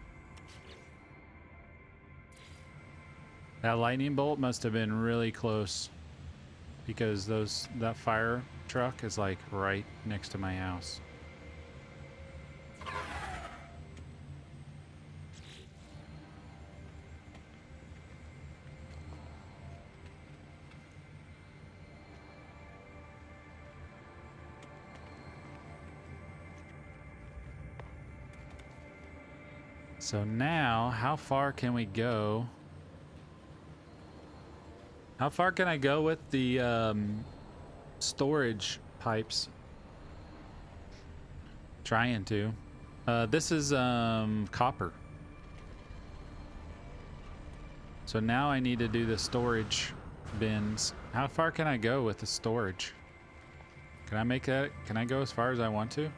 That lightning bolt must have been really close because that fire truck is like right next to my house. So now, how far can we go? How far can I go with the storage pipes? Trying to. This is copper. So now I need to do the storage bins. How far can I go with the storage? Can I make that? Can I go as far as I want to?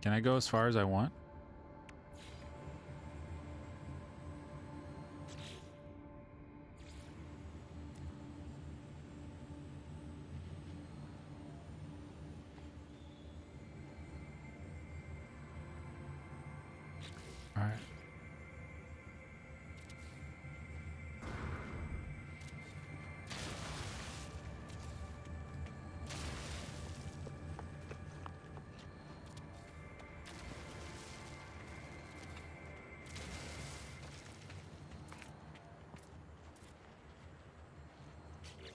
Can I go as far as I want? All right.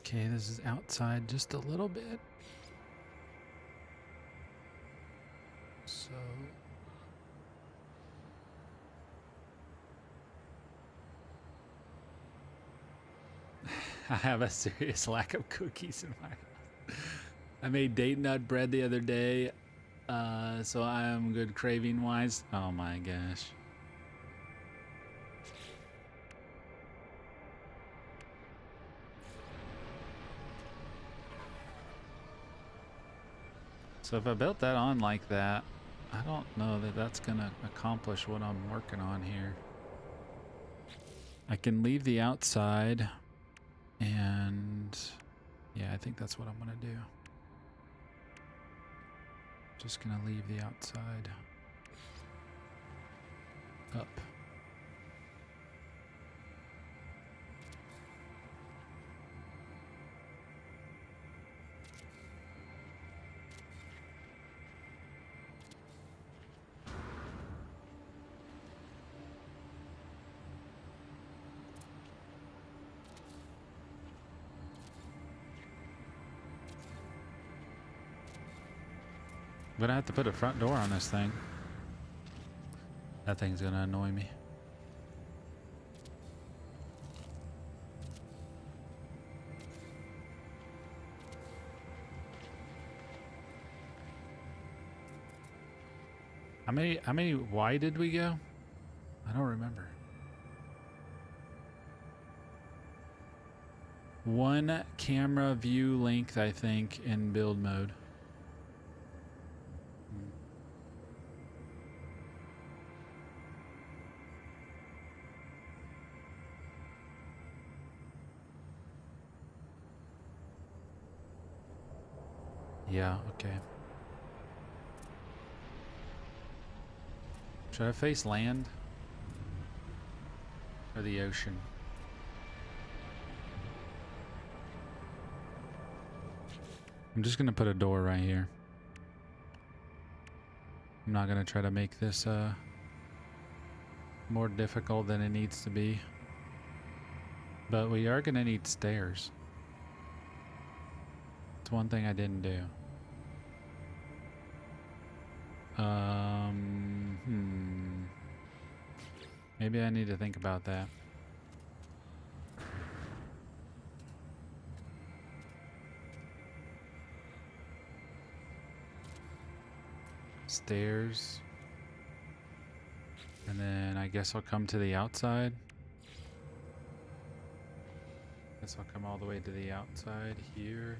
Okay, this is outside just a little bit. So I have a serious lack of cookies in my house. I made date nut bread the other day, so I am good craving wise. Oh my gosh. So if I built that on like that, I don't know that that's gonna accomplish what I'm working on here. I can leave the outside, and yeah, I think that's what I'm gonna do. Just gonna leave the outside up. But I have to put a front door on this thing. That thing's gonna annoy me. How many wide did we go? I don't remember. One camera view length, I think, in build mode. Yeah, okay. Should I face land or the ocean? I'm just gonna put a door right here. I'm not gonna try to make this more difficult than it needs to be. But we are gonna need stairs. It's one thing I didn't do. Maybe I need to think about that. Stairs. And then I guess I'll come to the outside. Guess I'll come all the way to the outside here.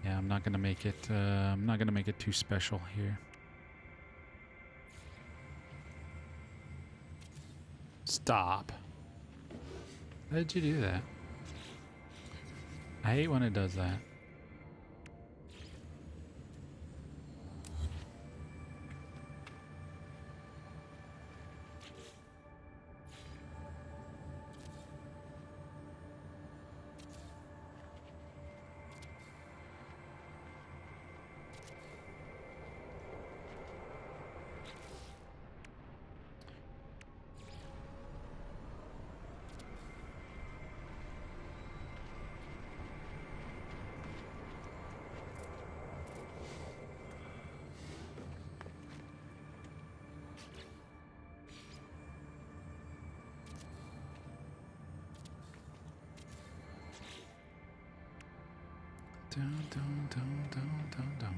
Yeah, I'm not gonna make it. I'm not gonna make it too special here. Stop. How did you do that? I hate when it does that. Dun, dun, dun, dun, dun, dun.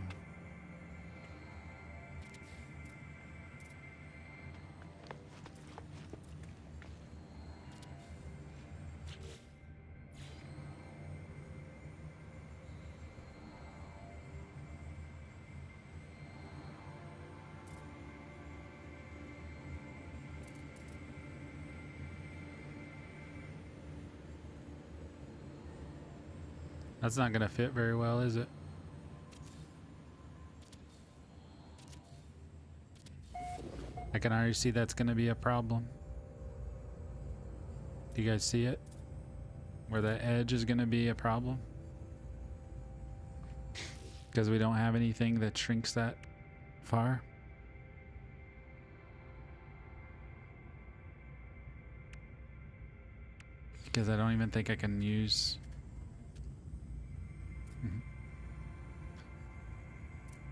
That's not gonna fit very well, is it? I can already see that's gonna be a problem. Do you guys see it? Where the edge is gonna be a problem? Because we don't have anything that shrinks that far. Because I don't even think I can use...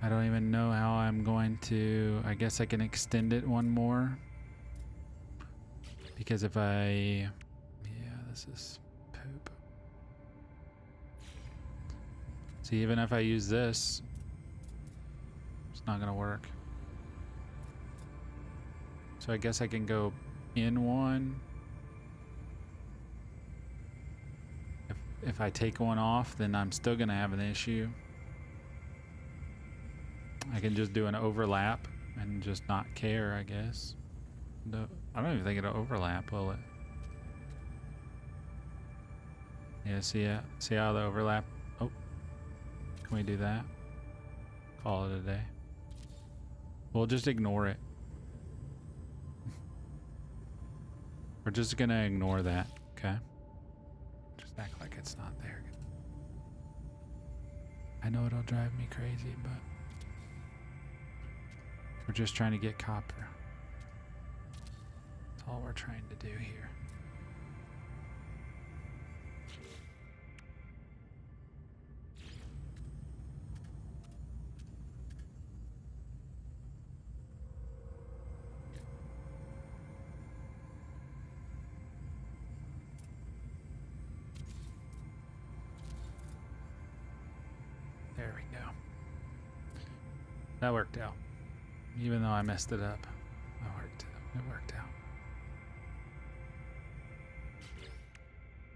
I don't even know how I'm going to... I guess I can extend it one more. Because if I... Yeah, this is poop. See, even if I use this, it's not gonna work. So I guess I can go in one. If I take one off, then I'm still gonna have an issue. I can just do an overlap and just not care, I guess. No, I don't even think it'll overlap, will it? Yeah, see it? See how the overlap? Oh, can we do that? Call it a day. We'll just ignore it. We're just gonna ignore that, okay? Just act like it's not there. I know it'll drive me crazy, but we're just trying to get copper. That's all we're trying to do here. There we go. That worked out. Even though I messed it up. It worked out.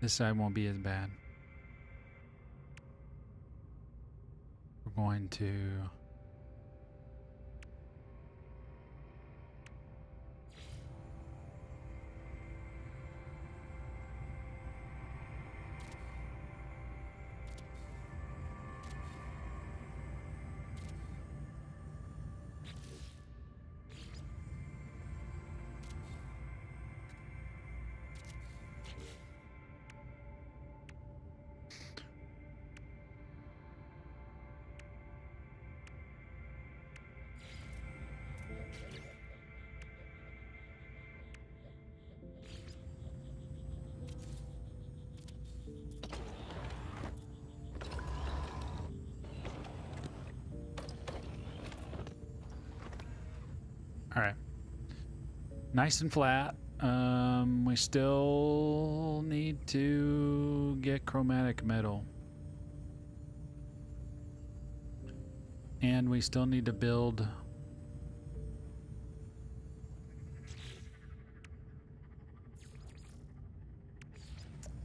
This side won't be as bad. We're going to... All right. Nice and flat. We still need to get chromatic metal. And we still need to build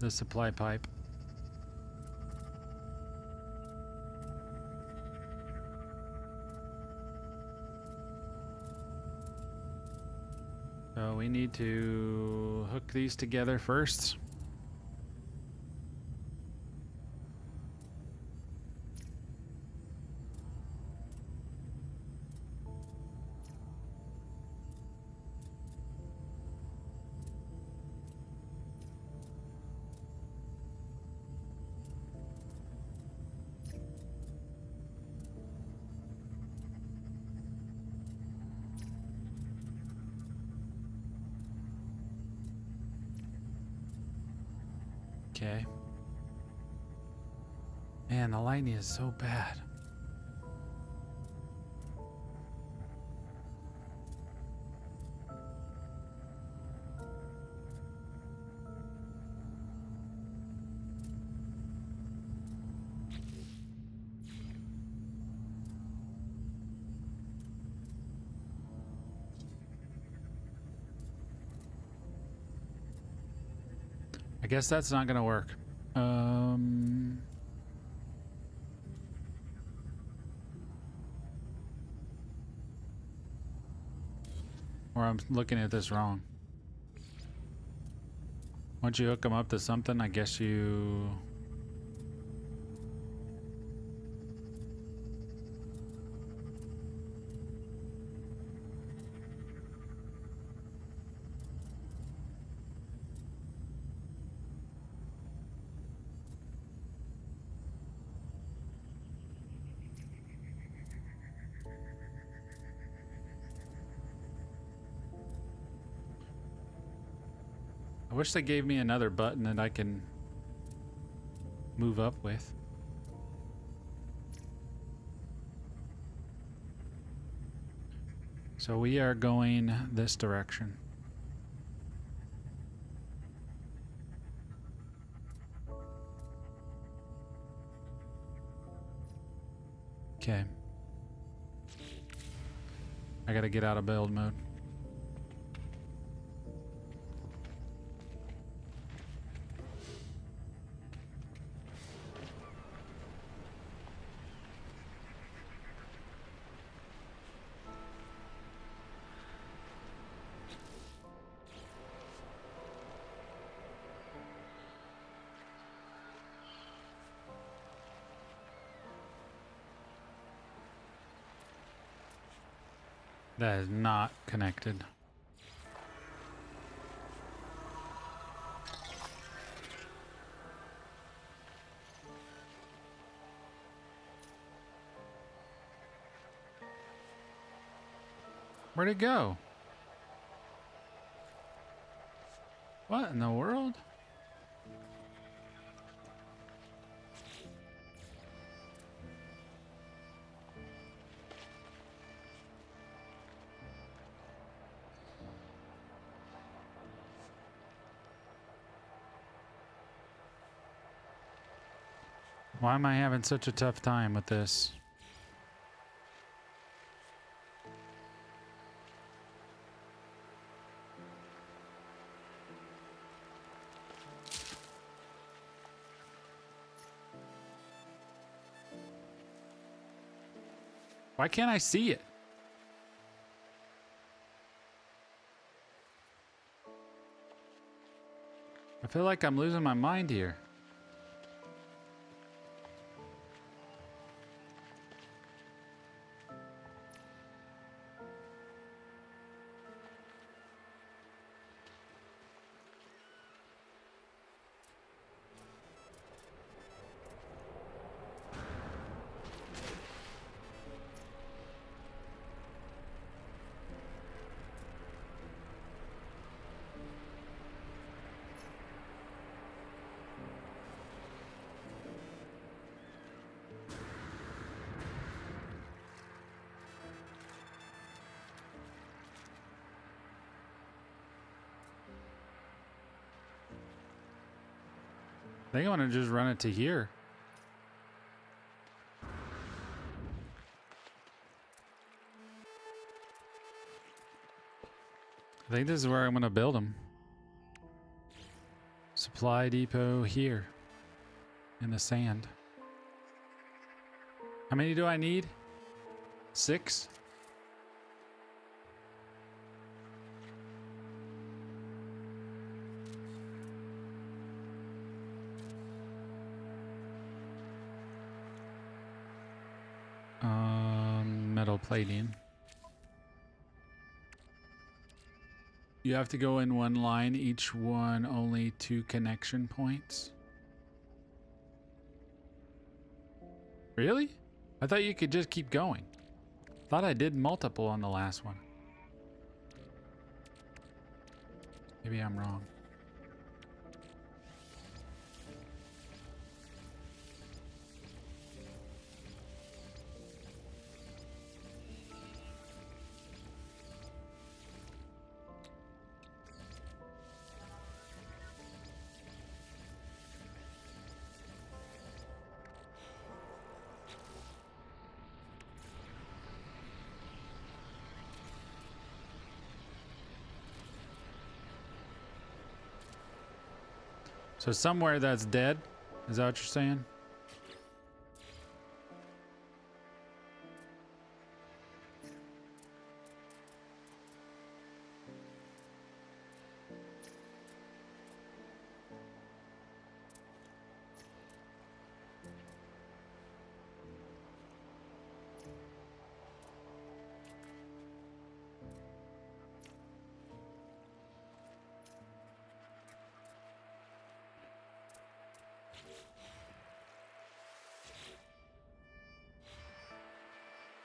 the supply pipe. So we need to hook these together first. Okay. Man, the lightning is so bad. guess that's not gonna work. Or I'm looking at this wrong. Once you hook them up to something, I guess you... I wish they gave me another button that I can move up with. So we are going this direction. Okay. I gotta get out of build mode. That is not connected. Where'd it go? What in the world? Why am I having such a tough time with this? Why can't I see it? I feel like I'm losing my mind here. I think I want to just run it to here. I think this is where I'm going to build them. Supply depot here in the sand. How many do I need? 6? Metal plating. You have to go in one line, each one only 2 connection points. Really? I thought you could just keep going. Thought I did multiple on the last one. Maybe I'm wrong. So somewhere that's dead? Is that what you're saying?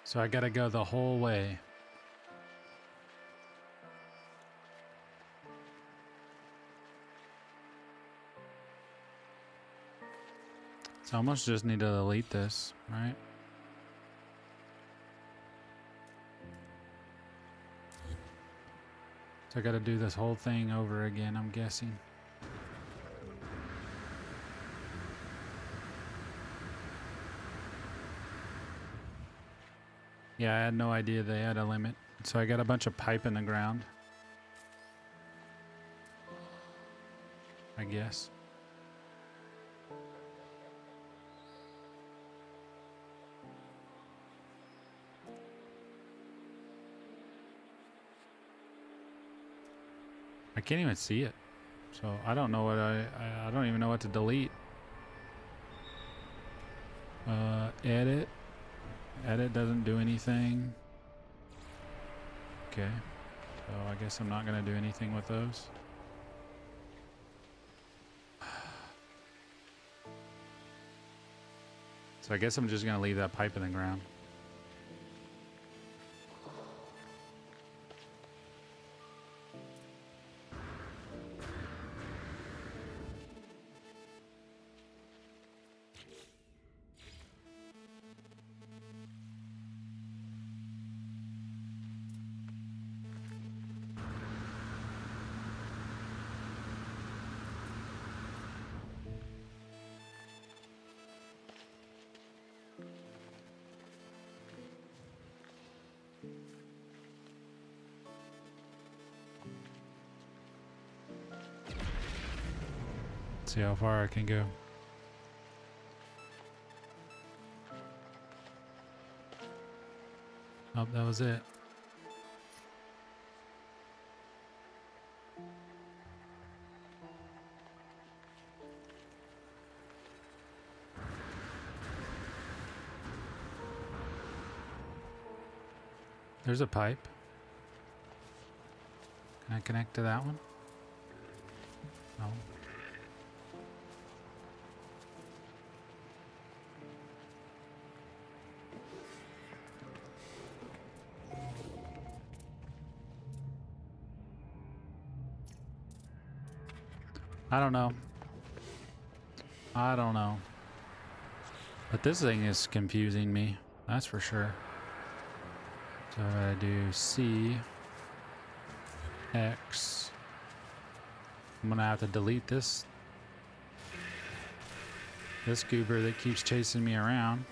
So I gotta go the whole way. So I almost just need to delete this, right? So I gotta do this whole thing over again, I'm guessing. Yeah, I had no idea they had a limit. So I got a bunch of pipe in the ground. I guess. I can't even see it. So I don't know what I don't even know what to delete. Edit. Edit doesn't do anything. Okay. So I guess I'm not going to do anything with those. So I guess I'm just going to leave that pipe in the ground. See how far I can go. Oh, that was it. There's a pipe. Can I connect to that one? No. I don't know. I don't know. But this thing is confusing me. That's for sure. So I do C, X. I'm gonna have to delete this goober that keeps chasing me around.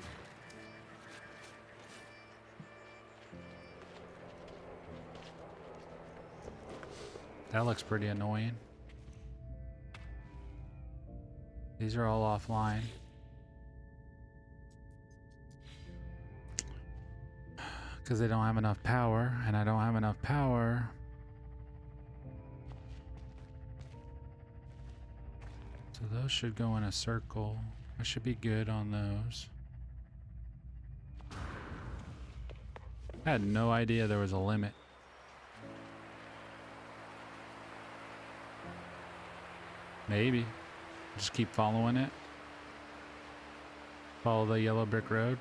That looks pretty annoying. These are all offline. Because they don't have enough power, and I don't have enough power. So those should go in a circle. I should be good on those. I had no idea there was a limit. Maybe. Just keep following it. Follow the yellow brick road.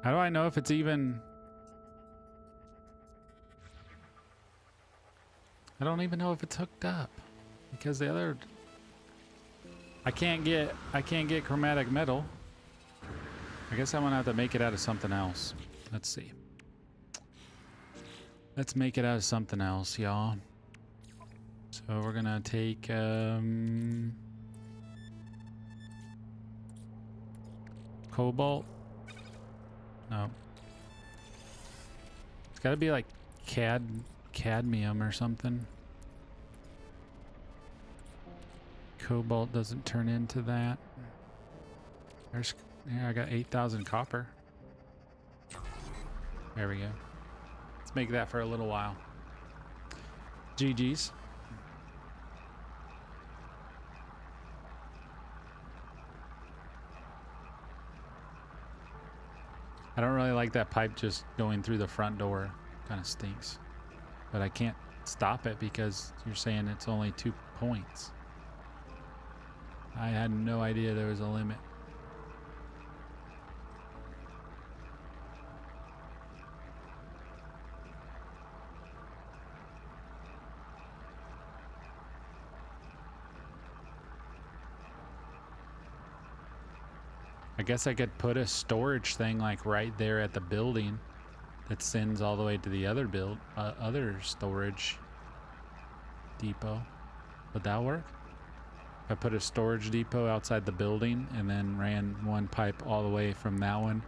How do I know if it's even... I don't even know if it's hooked up. Because the other... I can't get chromatic metal. I guess I'm gonna have to make it out of something else. Let's see. Let's make it out of something else, y'all. So we're gonna take Cobalt? No. It's got to be like cadmium or something. Cobalt doesn't turn into that. There's, yeah, I got 8,000 copper. There we go. Let's make that for a little while. GG's. I don't really like that pipe just going through the front door. Kind of stinks. But I can't stop it because you're saying it's only 2 points. I had no idea there was a limit. I guess I could put a storage thing like right there at the building that sends all the way to the other other storage depot. Would that work? If I put a storage depot outside the building and then ran one pipe all the way from that one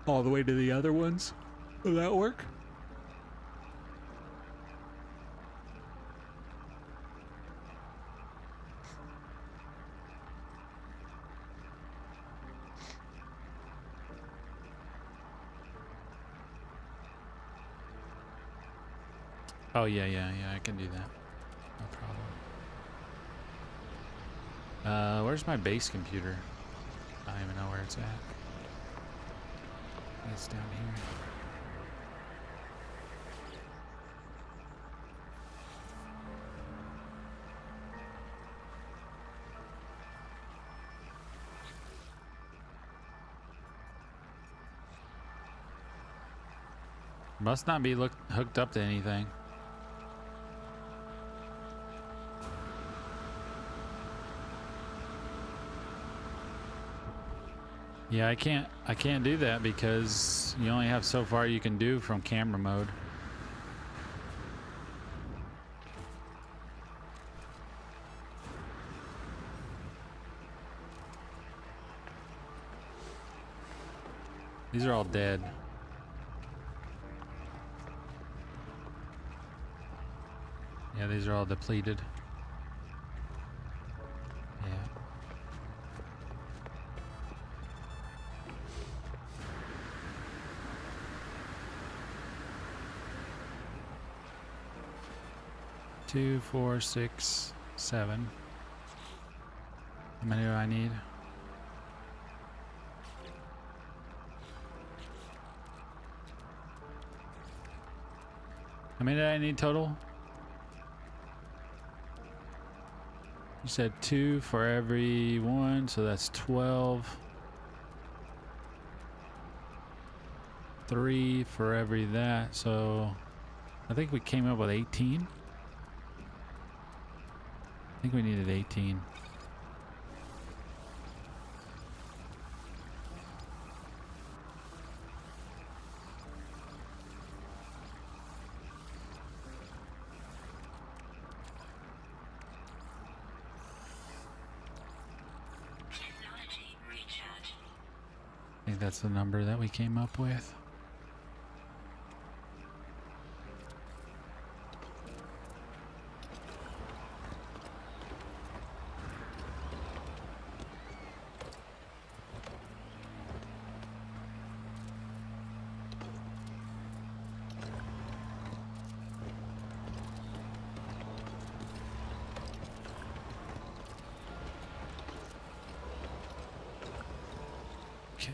all the way to the other ones, would that work? Oh yeah, I can do that. No problem. Where's my base computer? I don't even know where it's at. It's down here. Must not be hooked up to anything. Yeah, I can't do that because you only have so far you can do from camera mode. These are all dead. Yeah, these are all depleted. Yeah. Two, 4, 6, 7. How many do I need? How many do I need total? You said 2 for every 1, so that's 12. 3 for every that, so I think we came up with 18. I think we needed 18. Technology recharge. I think that's the number that we came up with. Okay.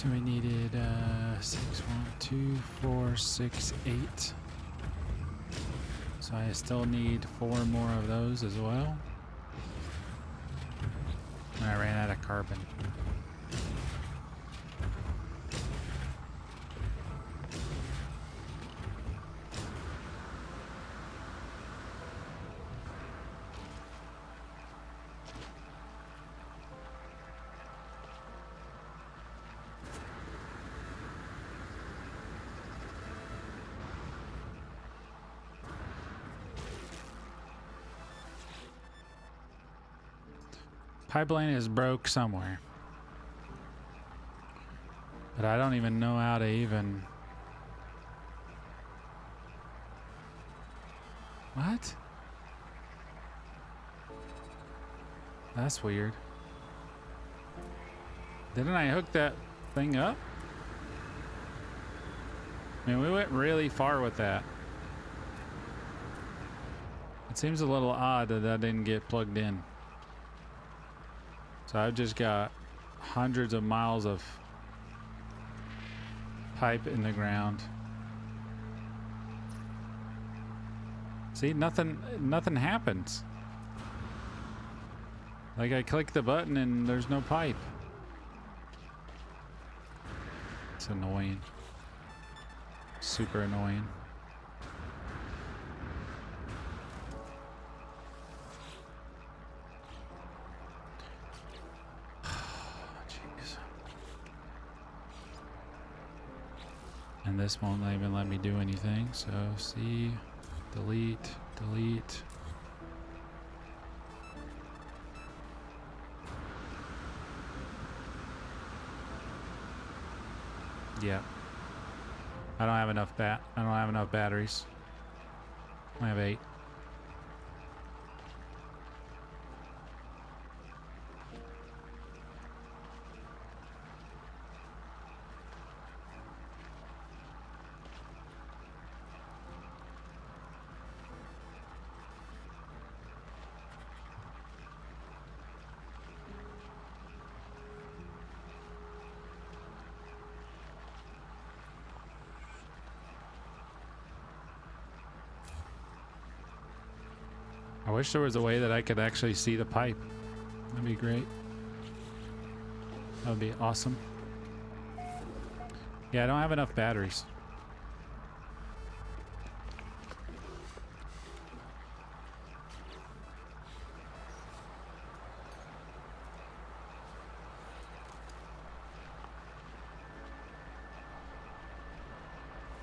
So we needed 6, 1, 2, 4, 6, 8. So I still need 4 more of those as well. And I ran out of carbon. Pipeline is broke somewhere. But I don't even know how to even... What? That's weird. Didn't I hook that thing up? I mean, we went really far with that. It seems a little odd that that didn't get plugged in. So I've just got hundreds of miles of pipe in the ground. See, nothing happens. Like I click the button and there's no pipe. It's annoying. Super annoying. And this won't even let me do anything. So C, delete, delete. Yeah. I don't have enough batteries. I have 8. I wish there was a way that I could actually see the pipe. That'd be great. That would be awesome. Yeah, I don't have enough batteries.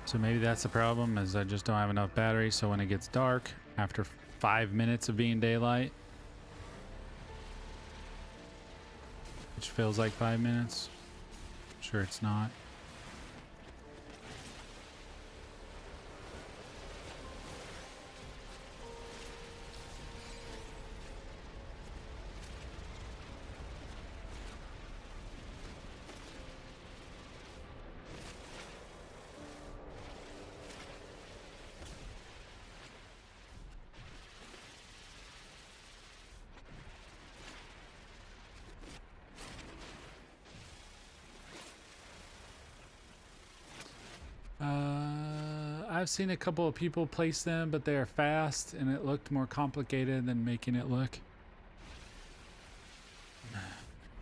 So maybe that's the problem, is I just don't have enough batteries, so when it gets dark, after 5 minutes of being daylight, which feels like 5 minutes, sure it's not. I've seen a couple of people place them, but they are fast, and it looked more complicated than making it look.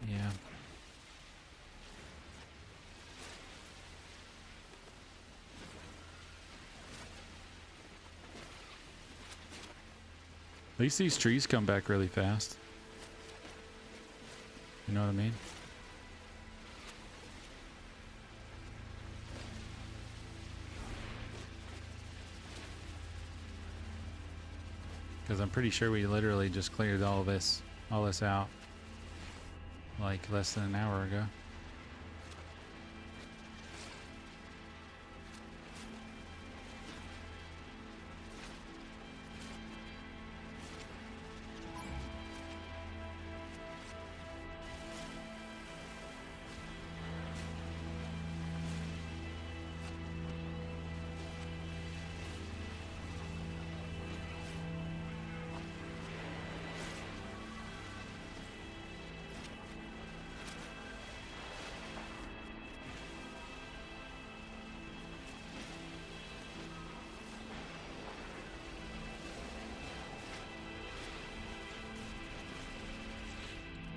Yeah. At least these trees come back really fast. You know what I mean? Because I'm pretty sure we literally just cleared all this out like less than an hour ago.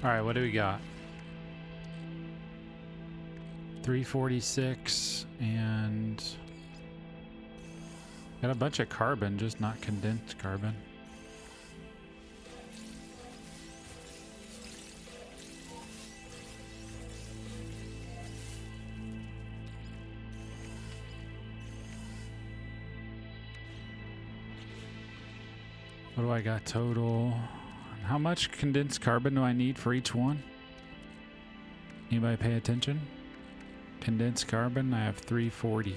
All right, what do we got? 346 and got a bunch of carbon, just not condensed carbon. What do I got total? How much condensed carbon do I need for each one? Anybody pay attention? Condensed carbon, I have 340.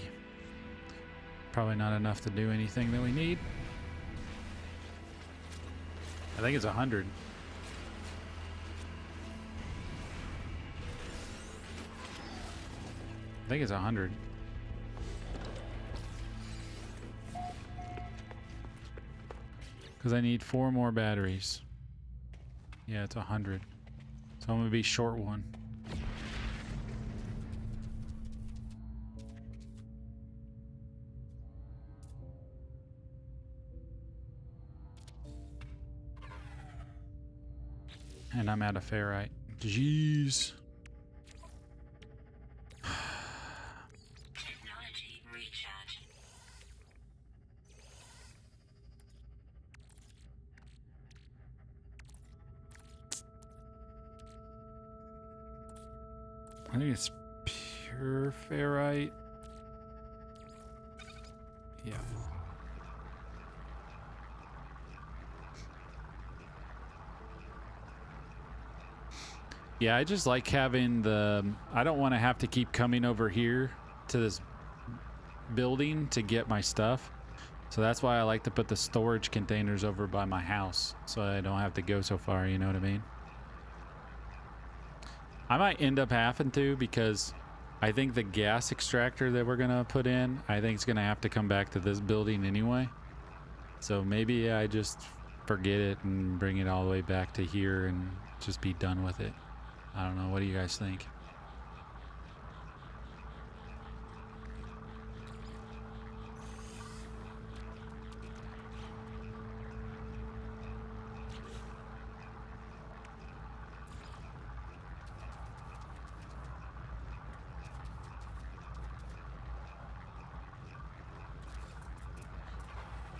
Probably not enough to do anything that we need. I think it's 100. I think it's 100. Because I need 4 more batteries. Yeah, it's 100. So I'm gonna be short one. And I'm out of ferrite. Jeez. Technology recharge. I think it's pure ferrite. Yeah. Yeah, I just like having the... I don't want to have to keep coming over here to this building to get my stuff. So that's why I like to put the storage containers over by my house, so I don't have to go so far, you know what I mean? I might end up having to, because I think the gas extractor that we're gonna put in, I think it's gonna have to come back to this building anyway. So maybe I just forget it and bring it all the way back to here and just be done with it. I don't know. What do you guys think?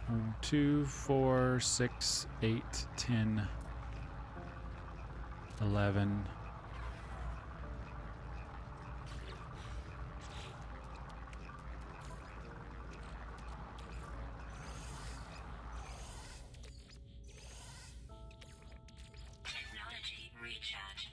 One, 2, 4, 6, 8, 10, 11. Technology recharge.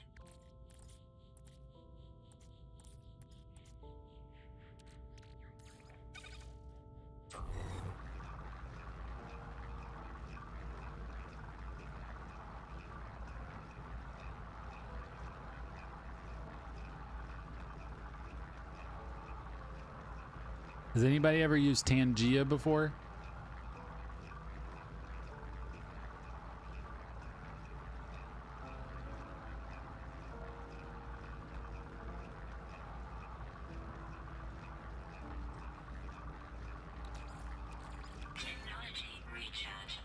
Has anybody ever used Tangia before? Technology recharge.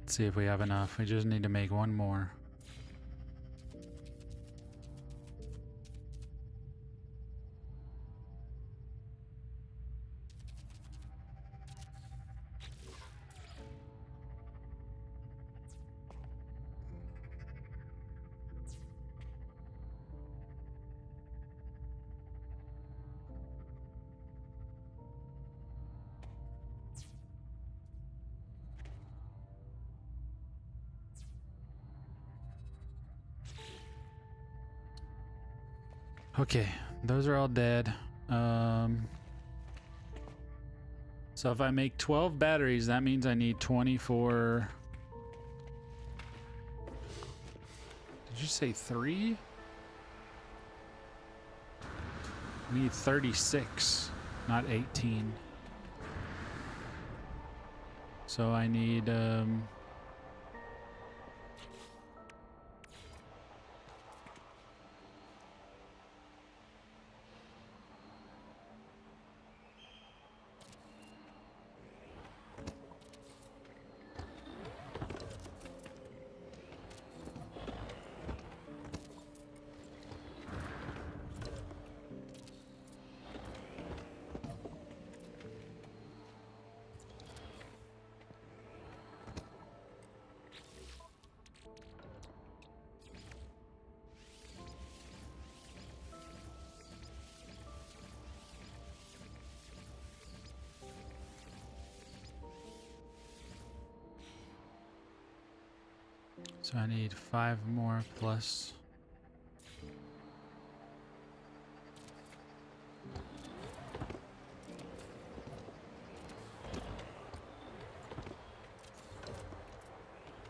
Let's see if we have enough. We just need to make one more. Okay, those are all dead. So if I make 12 batteries, that means I need 24. Did you say 3? I need 36, not 18. So I need So I need 5 more plus.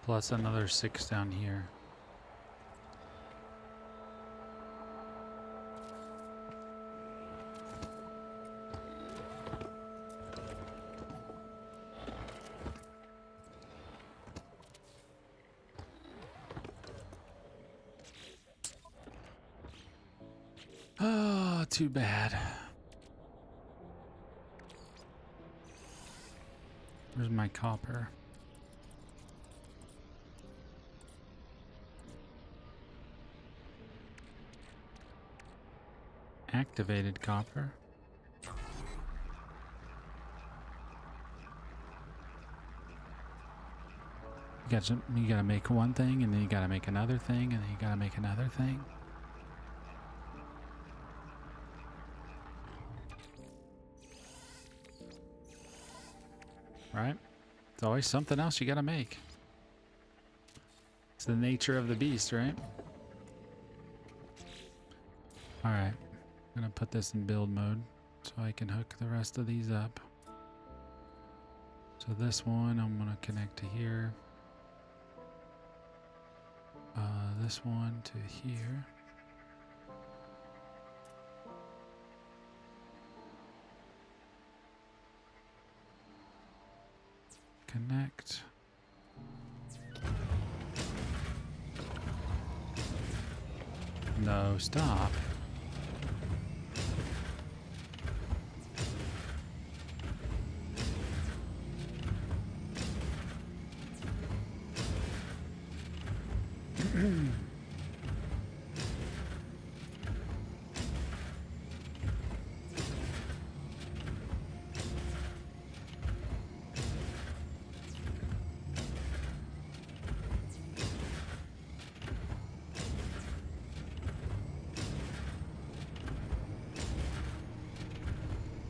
Plus another 6 down here. Oh, too bad. Where's my copper? Activated copper. You gotta make one thing, and then you gotta make another thing, and then you gotta make another thing. Right? It's always something else you gotta make. It's the nature of the beast, right? Alright. I'm gonna put this in build mode so I can hook the rest of these up. So this one I'm gonna connect to here. This one to here. Connect. No, stop.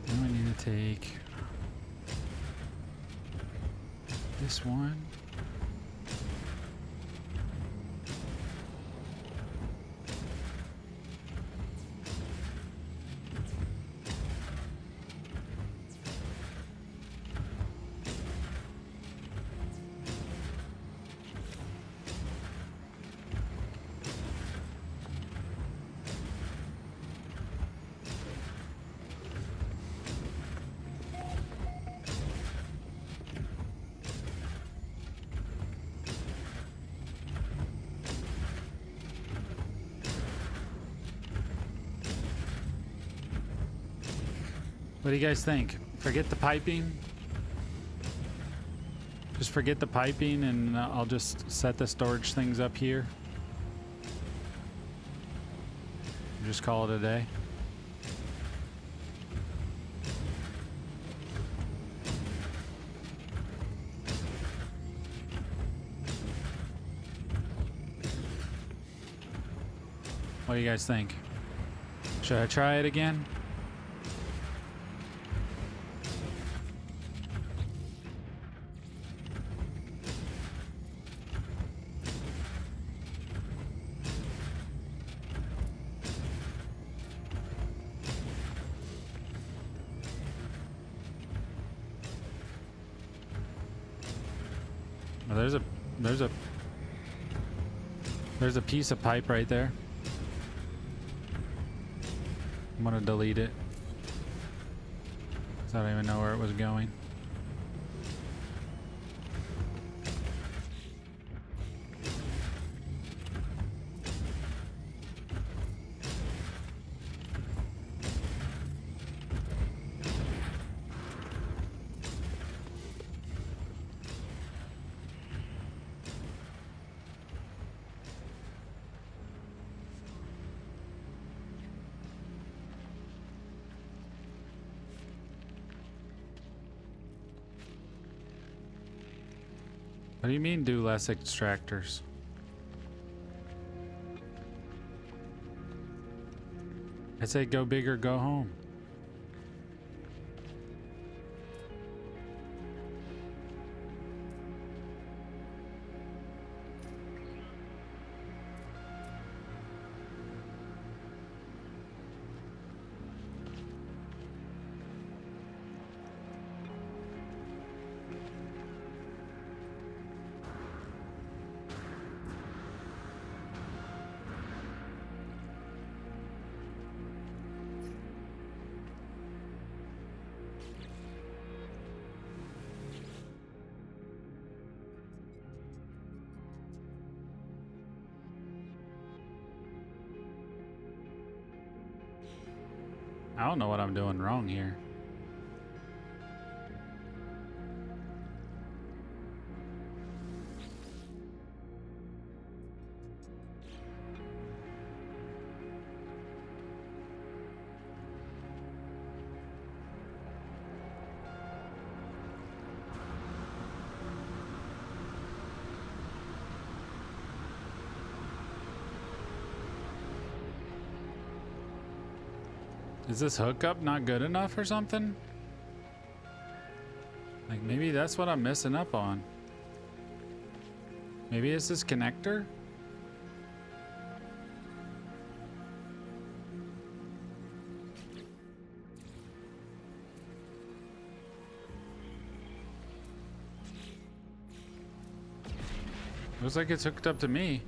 Now I need to take this one. What do you guys think? Forget the piping? Just forget the piping and I'll just set the storage things up here. Just call it a day. What do you guys think? Should I try it again? Well, there's a piece of pipe right there. I'm gonna delete it, 'cause I don't even know where it was going. What do you mean do less extractors? I said go big or go home. I don't know what I'm doing wrong here. Is this hookup not good enough or something? Like maybe that's what I'm messing up on. Maybe it's this connector? Looks like it's hooked up to me.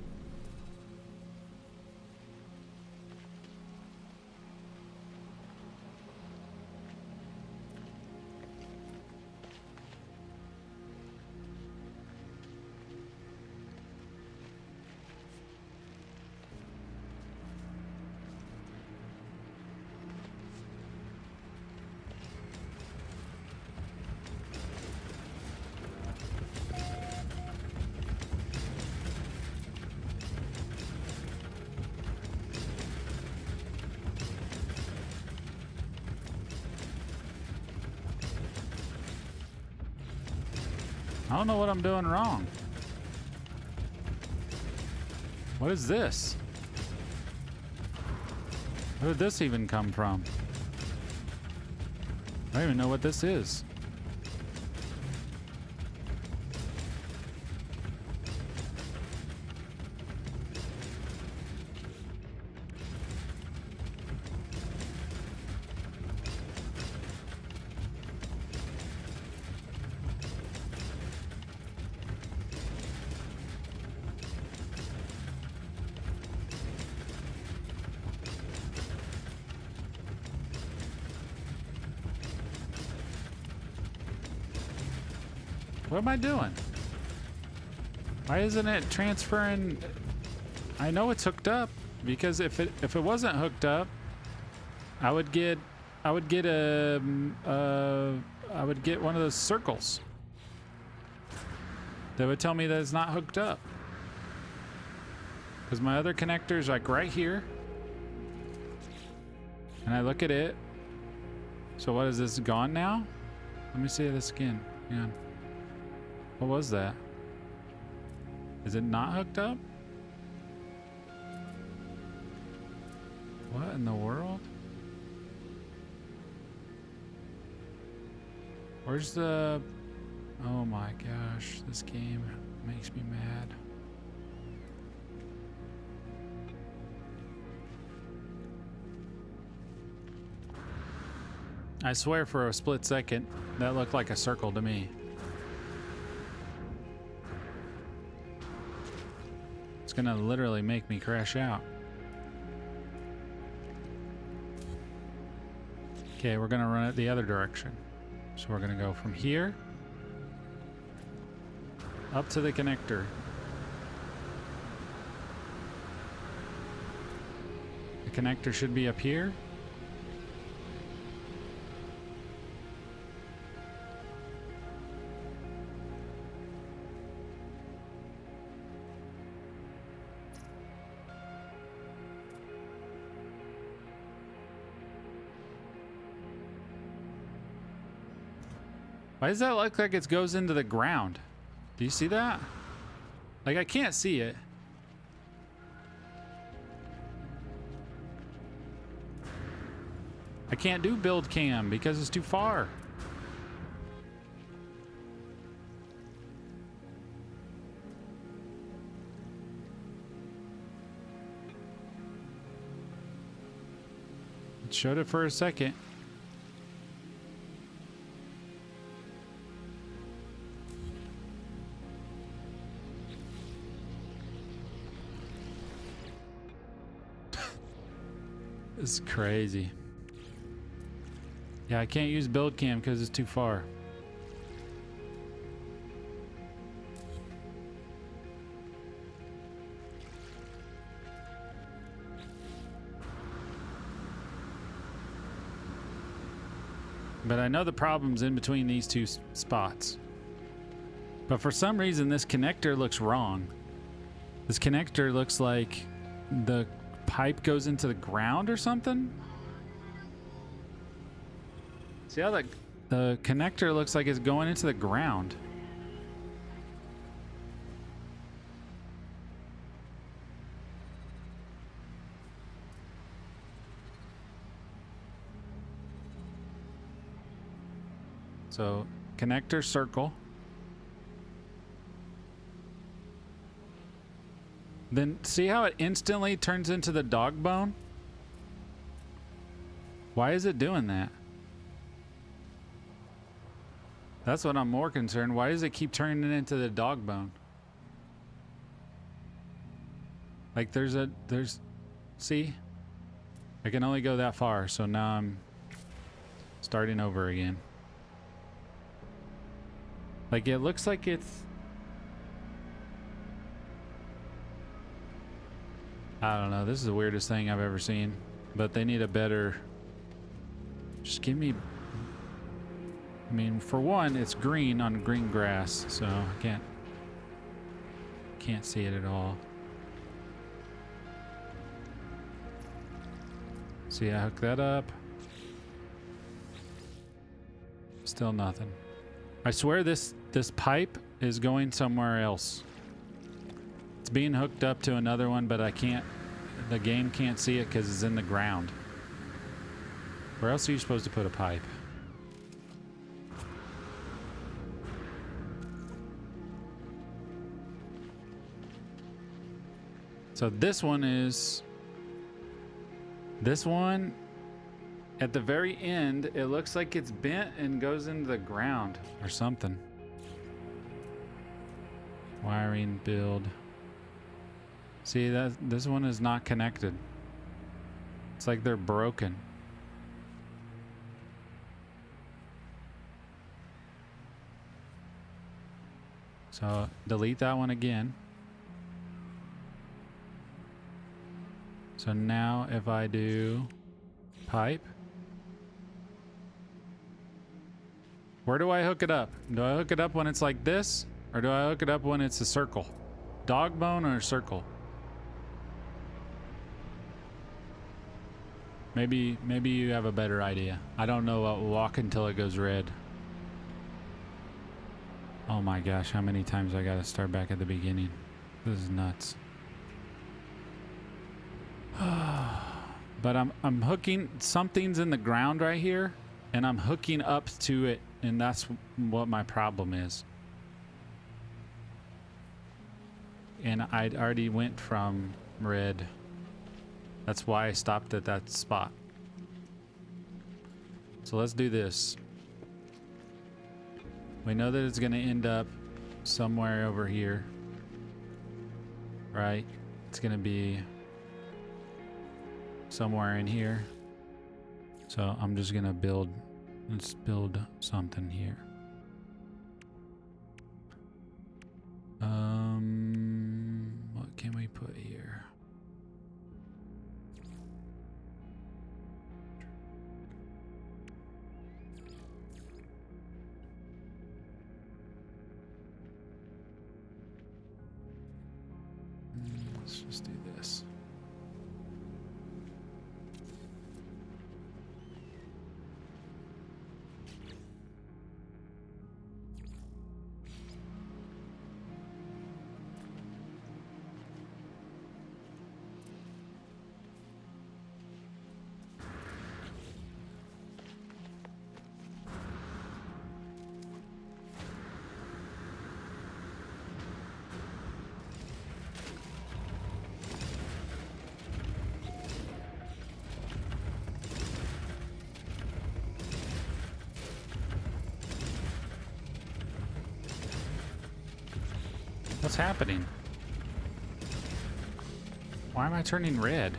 I don't know what I'm doing wrong. What is this? Where did this even come from? I don't even know what this is. What am I doing? Why isn't it transferring? I know it's hooked up because if it wasn't hooked up, I would get one of those circles that would tell me that it's not hooked up. Because my other connector is like right here, and I look at it. So what is this gone now? Let me see this again. Yeah. What was that? Is it not hooked up? What in the world? Where's the... Oh my gosh, this game makes me mad. I swear for a split second, that looked like a circle to me. It's gonna literally make me crash out. Okay, we're gonna run it the other direction. So we're gonna go from here up to the connector. The connector should be up here. Why does that look like it goes into the ground? Do you see that? Like, I can't see it. I can't do build cam because it's too far. It showed it for a second. This is crazy. Yeah, I can't use build cam because it's too far. But I know the problem's in between these two spots. But for some reason, this connector looks wrong. This connector looks like the pipe goes into the ground or something. See how the connector looks like it's going into the ground. So, connector circle. Then see how it instantly turns into the dog bone? Why is it doing that? That's what I'm more concerned. Why does it keep turning it into the dog bone? Like see? I can only go that far, so now I'm starting over again. Like it looks like it's... I don't know, this is the weirdest thing I've ever seen. But they need a better... Just give me... I mean, for one, it's green on green grass, so I can't see it at all. See, I hook that up. Still nothing. I swear this pipe is going somewhere else. It's being hooked up to another one, but I can't... The game can't see it because it's in the ground. Where else are you supposed to put a pipe? So this one is... This one, at the very end, it looks like it's bent and goes into the ground or something. Wiring, build. See, this one is not connected. It's like they're broken. So delete that one again. So now if I do pipe, where do I hook it up? Do I hook it up when it's like this, or do I hook it up when it's a circle? Dog bone or a circle? Maybe you have a better idea. I don't know. I'll walk until it goes red. Oh my gosh, how many times I gotta start back at the beginning? This is nuts. But I'm hooking, something's in the ground right here, and I'm hooking up to it, and that's what my problem is. And I'd already went from red. That's why I stopped at that spot. So let's do this. We know that it's gonna end up somewhere over here, right? It's gonna be somewhere in here. So I'm just gonna build, let's build something here. What can we put here? Let's just do this. What's happening? Why am I turning red?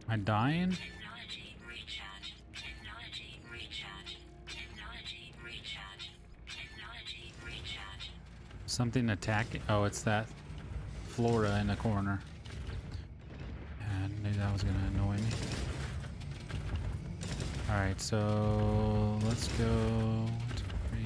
Am I dying? Technology recharge. Technology recharge. Technology recharge. Technology recharge. Something attacking. Oh, it's that flora in the corner. And that was gonna annoy me. Alright, so let's go 1, 2, 3.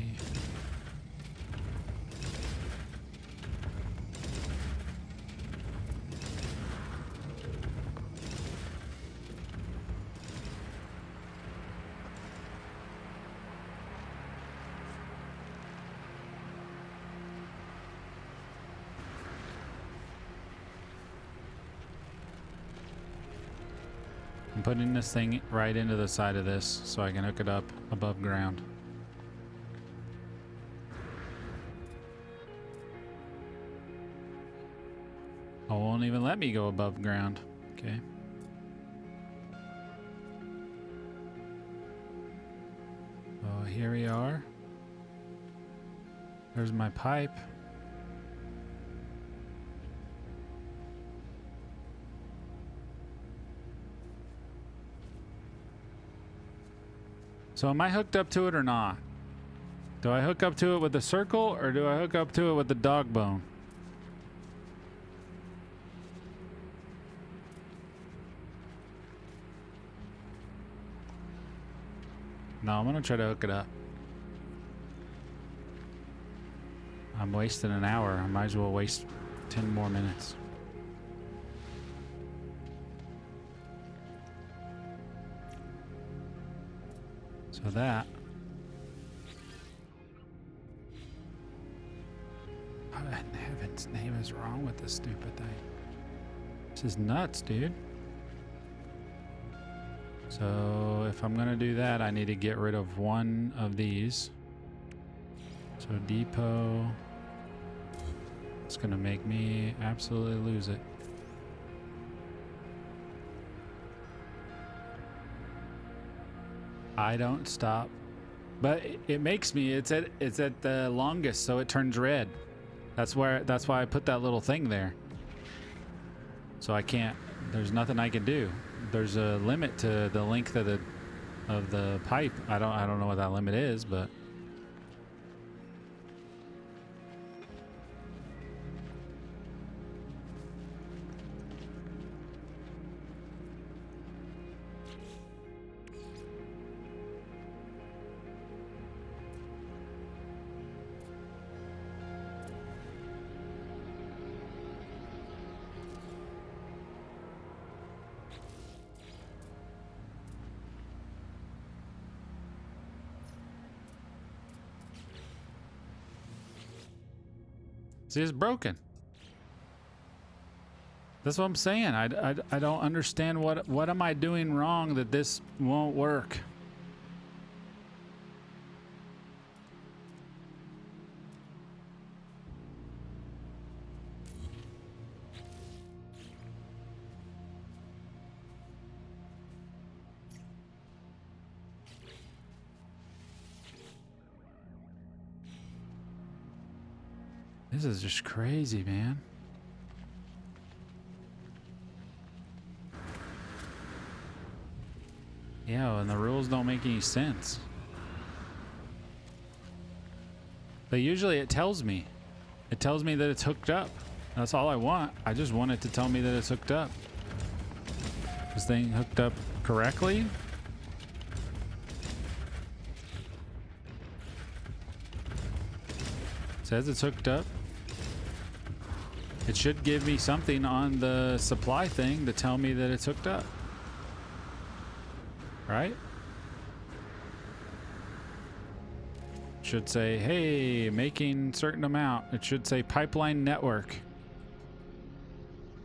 I'm putting this thing right into the side of this so I can hook it up above ground. Oh, it won't even let me go above ground. Okay. Oh, here we are. There's my pipe. So am I hooked up to it or not? Do I hook up to it with the circle or do I hook up to it with the dog bone? No, I'm gonna try to hook it up. I'm wasting an hour. I might as well waste 10 more minutes. So that. What in heaven's name is wrong with this stupid thing? This is nuts, dude. So if I'm gonna do that, I need to get rid of one of these. So depot. It's gonna make me absolutely lose it. I don't stop, but it makes me. It's at the longest, so it turns red. That's why I put that little thing there. So I can't. There's nothing I can do. There's a limit to the length of the pipe. I don't know what that limit is, but. See, it's broken. That's what I'm saying. I don't understand what am I doing wrong that this won't work. This is just crazy, man. Yeah, and the rules don't make any sense. But usually it tells me. It tells me that it's hooked up. That's all I want. I just want it to tell me that it's hooked up. This thing hooked up correctly? Says it's hooked up. It should give me something on the supply thing to tell me that it's hooked up. Right? Should say, hey, making certain amount. It should say pipeline network.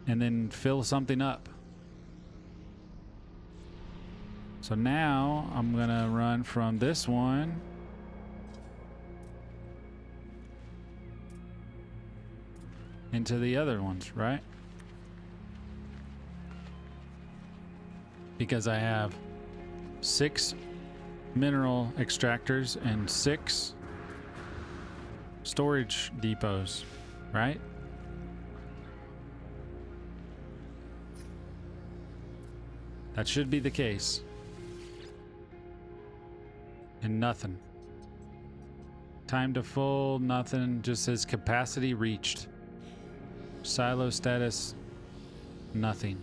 And then fill something up. So now I'm gonna run from this one into the other ones, right? Because I have 6 mineral extractors and 6 storage depots, right? That should be the case. And nothing. Time to full, nothing. Just says capacity reached. Silo status, nothing.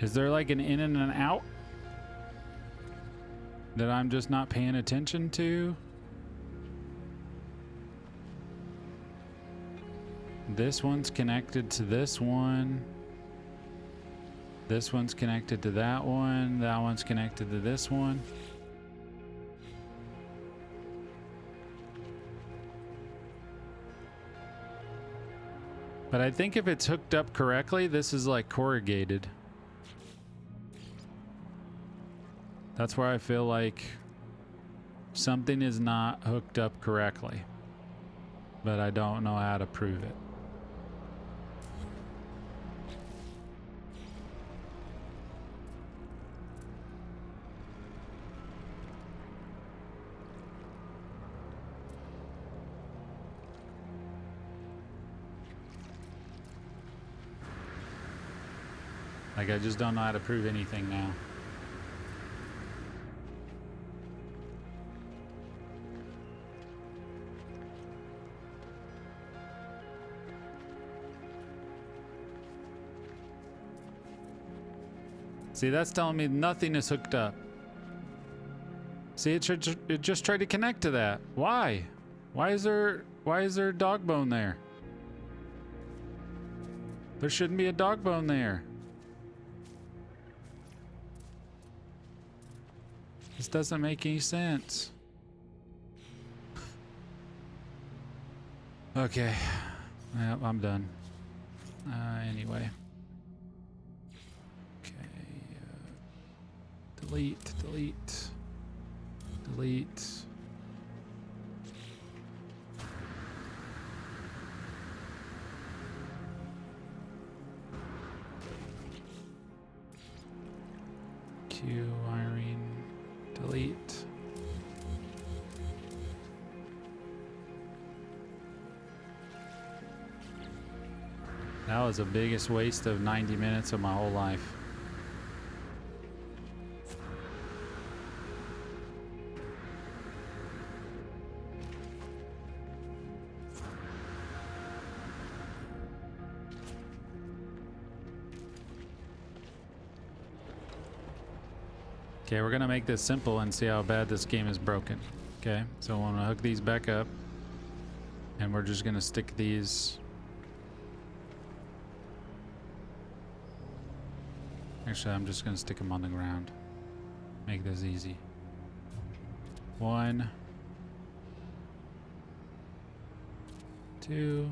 Is there like an in and an out that I'm just not paying attention to? This one's connected to this one. This one's connected to that one. That one's connected to this one. But I think if it's hooked up correctly, this is like corrugated. That's where I feel like something is not hooked up correctly. But I don't know how to prove it. Like, I just don't know how to prove anything now. See, that's telling me nothing is hooked up. See, it just tried to connect to that. Why? Why is there a dog bone there? There shouldn't be a dog bone there. This doesn't make any sense. Okay. Well, I'm done. Anyway. Okay. Delete, delete, delete. Q, wiring. Delete. That was the biggest waste of 90 minutes of my whole life. Okay, we're gonna make this simple and see how bad this game is broken. Okay, so I'm gonna hook these back up and we're just gonna stick these. Actually, I'm just gonna stick them on the ground. Make this easy. 1, 2,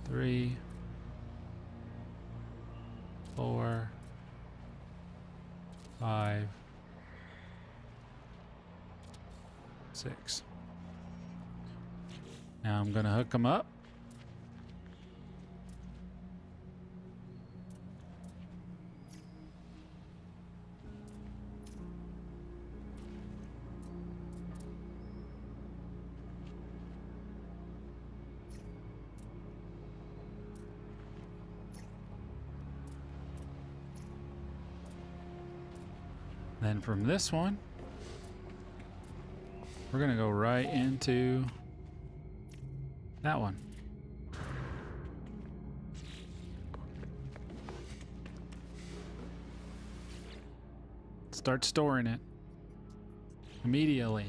3, 4, 5, 6. Now I'm gonna hook them up. Then from this one, we're gonna go right into that one. Start storing it immediately.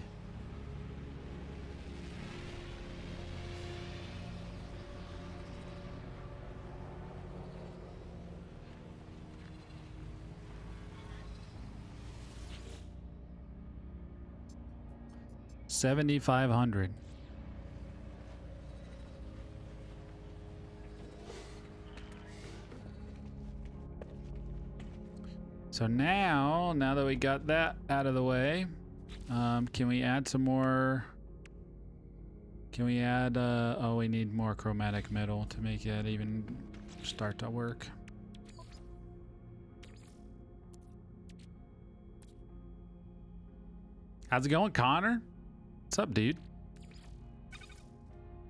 $7,500. So now that we got that out of the way, can we add some more? Can we add? Oh, we need more chromatic metal to make that even start to work. How's it going, Connor? What's up, dude?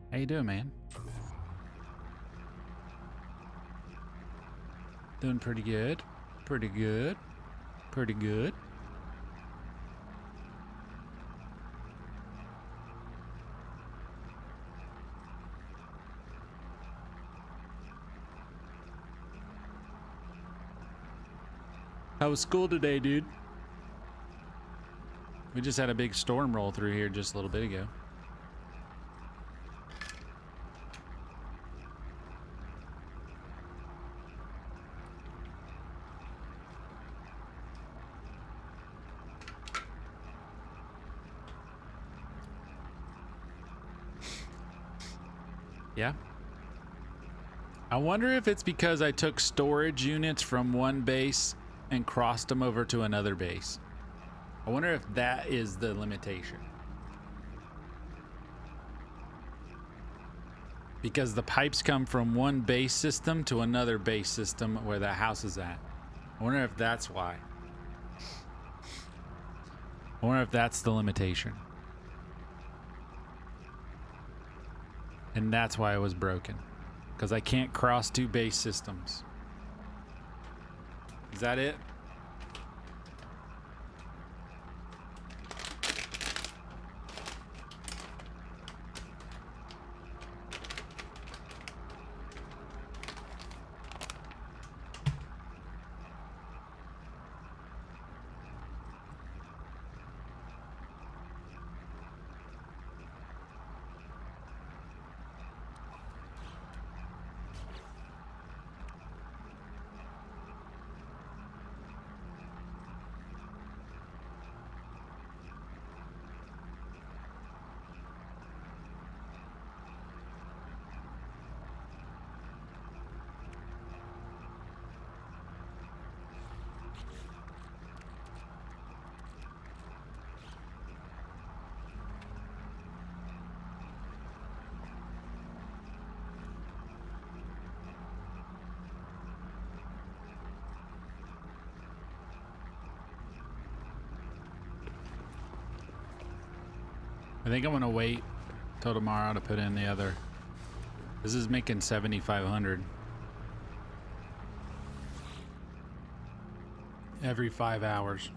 How you doing, man? Doing pretty good. Pretty good. Pretty good. How was school today, dude? We just had a big storm roll through here just a little bit ago. Yeah. I wonder if it's because I took storage units from one base and crossed them over to another base. I wonder if that is the limitation. Because the pipes come from one base system to another base system where that house is at. I wonder if that's why. I wonder if that's the limitation. And that's why it was broken. Because I can't cross two base systems. Is that it? I think I'm gonna wait till tomorrow to put in the other. This is making 7,500 every 5 hours.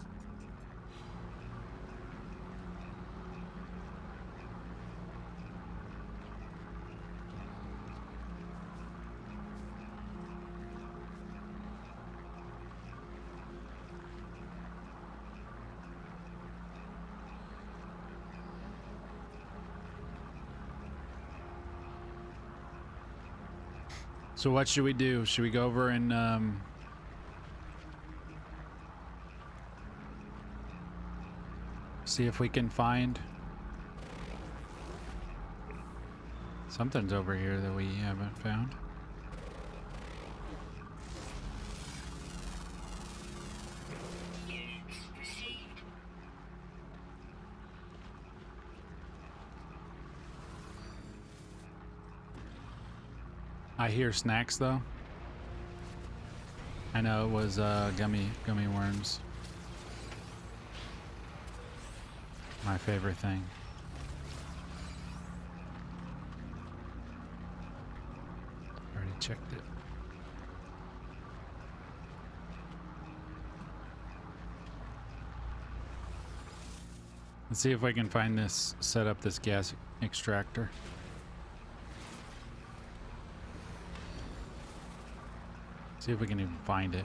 So what should we do? Should we go over and see if we can find something's over here that we haven't found? Units received. I hear snacks though. I know it was gummy worms. My favorite thing. Already checked it. Let's see if I can find this, set up this gas extractor. See if we can even find it.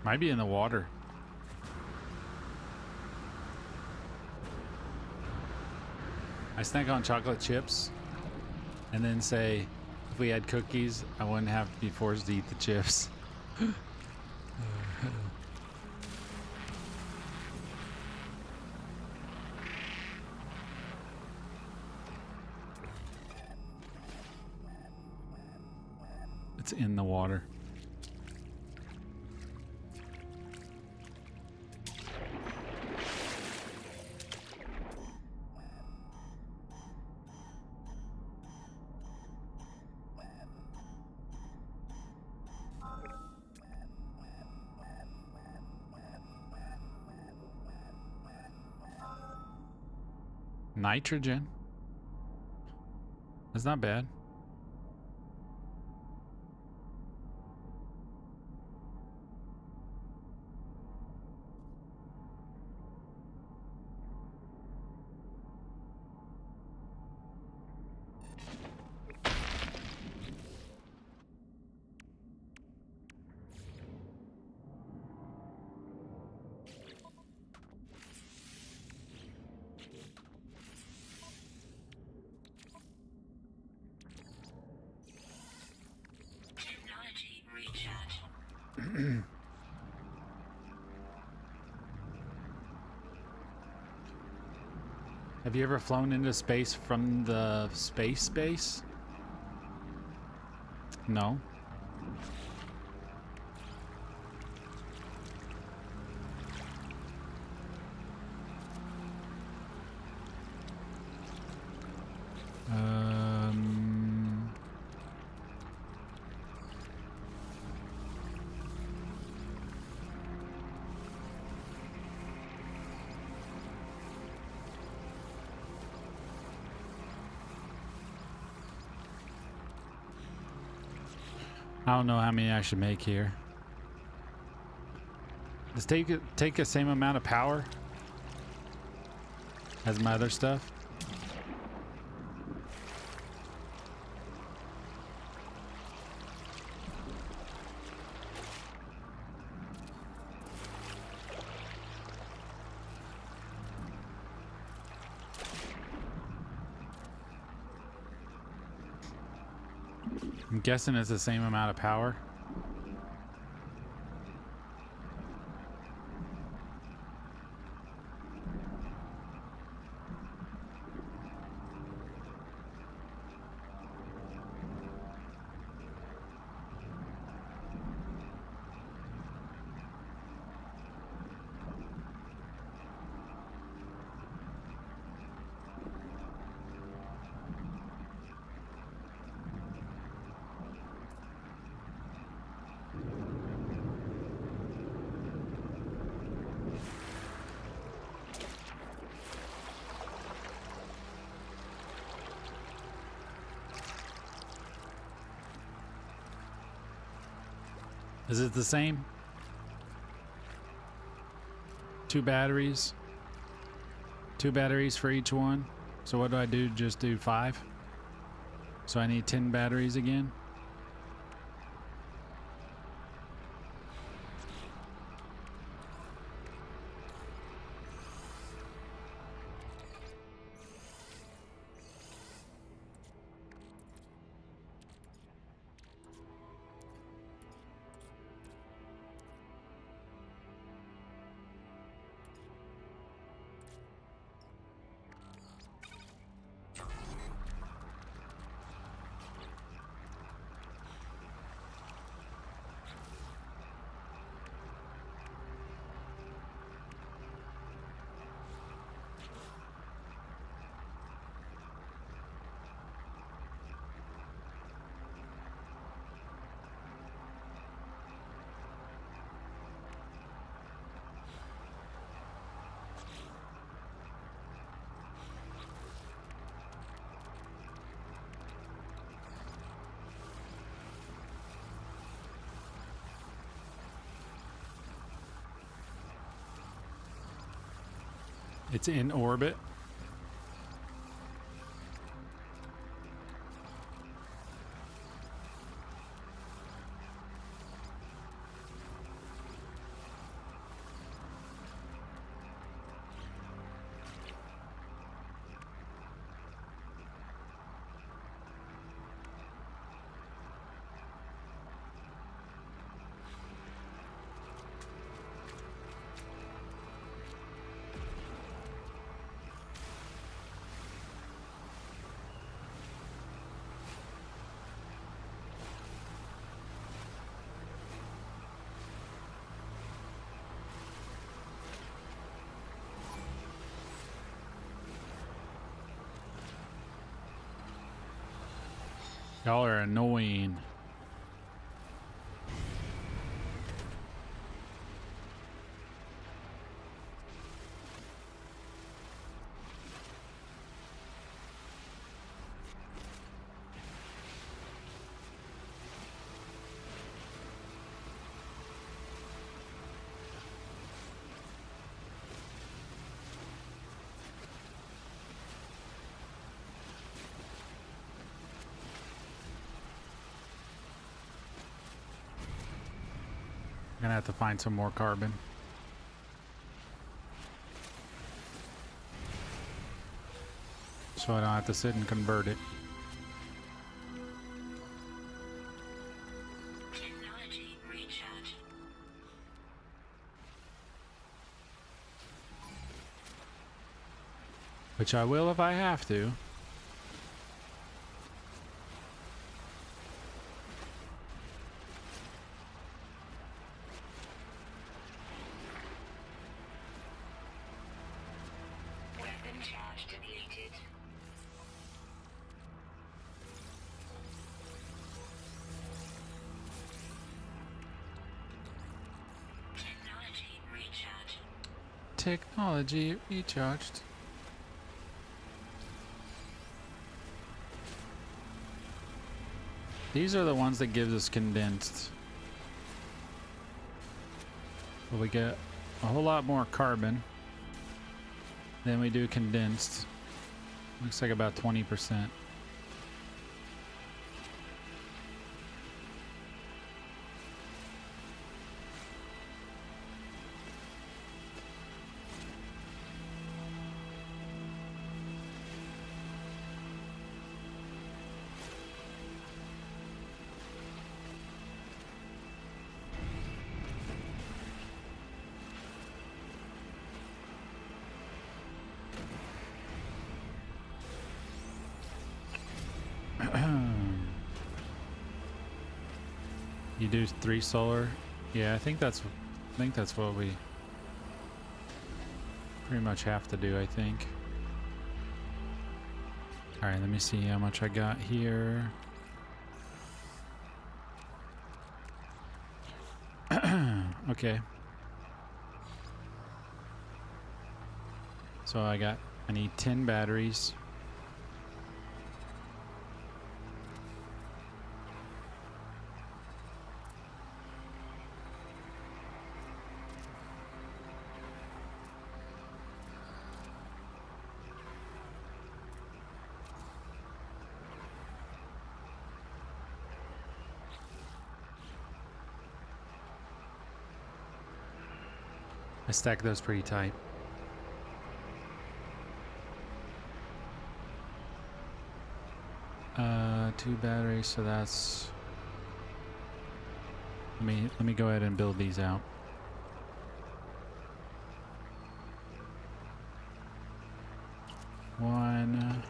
Might be in the water. I snack on chocolate chips and then say if we had cookies, I wouldn't have to be forced to eat the chips. It's in the water. Nitrogen. That's not bad. Have you ever flown into space from the space base? No. I don't know how many I should make here. Does take the same amount of power as my other stuff? I'm guessing it's the same amount of power. Is it the same? 2 batteries? 2 batteries for each one? So what do I do? Just do 5? So I need 10 batteries again? It's in orbit. Y'all are annoying. Gonna have to find some more carbon. So I don't have to sit and convert it. Technology recharge. Which I will if I have to. Weapon charge depleted. Technology recharge. Technology recharged. These are the ones that gives us condensed. But we get a whole lot more carbon than we do condensed. Looks like about 20%. You do 3 solar? Yeah, I think that's what we pretty much have to do, I think. All right, let me see how much I got here. Okay. So I need 10 batteries. I stack those pretty tight. Two batteries, so that's... Let me go ahead and build these out. One,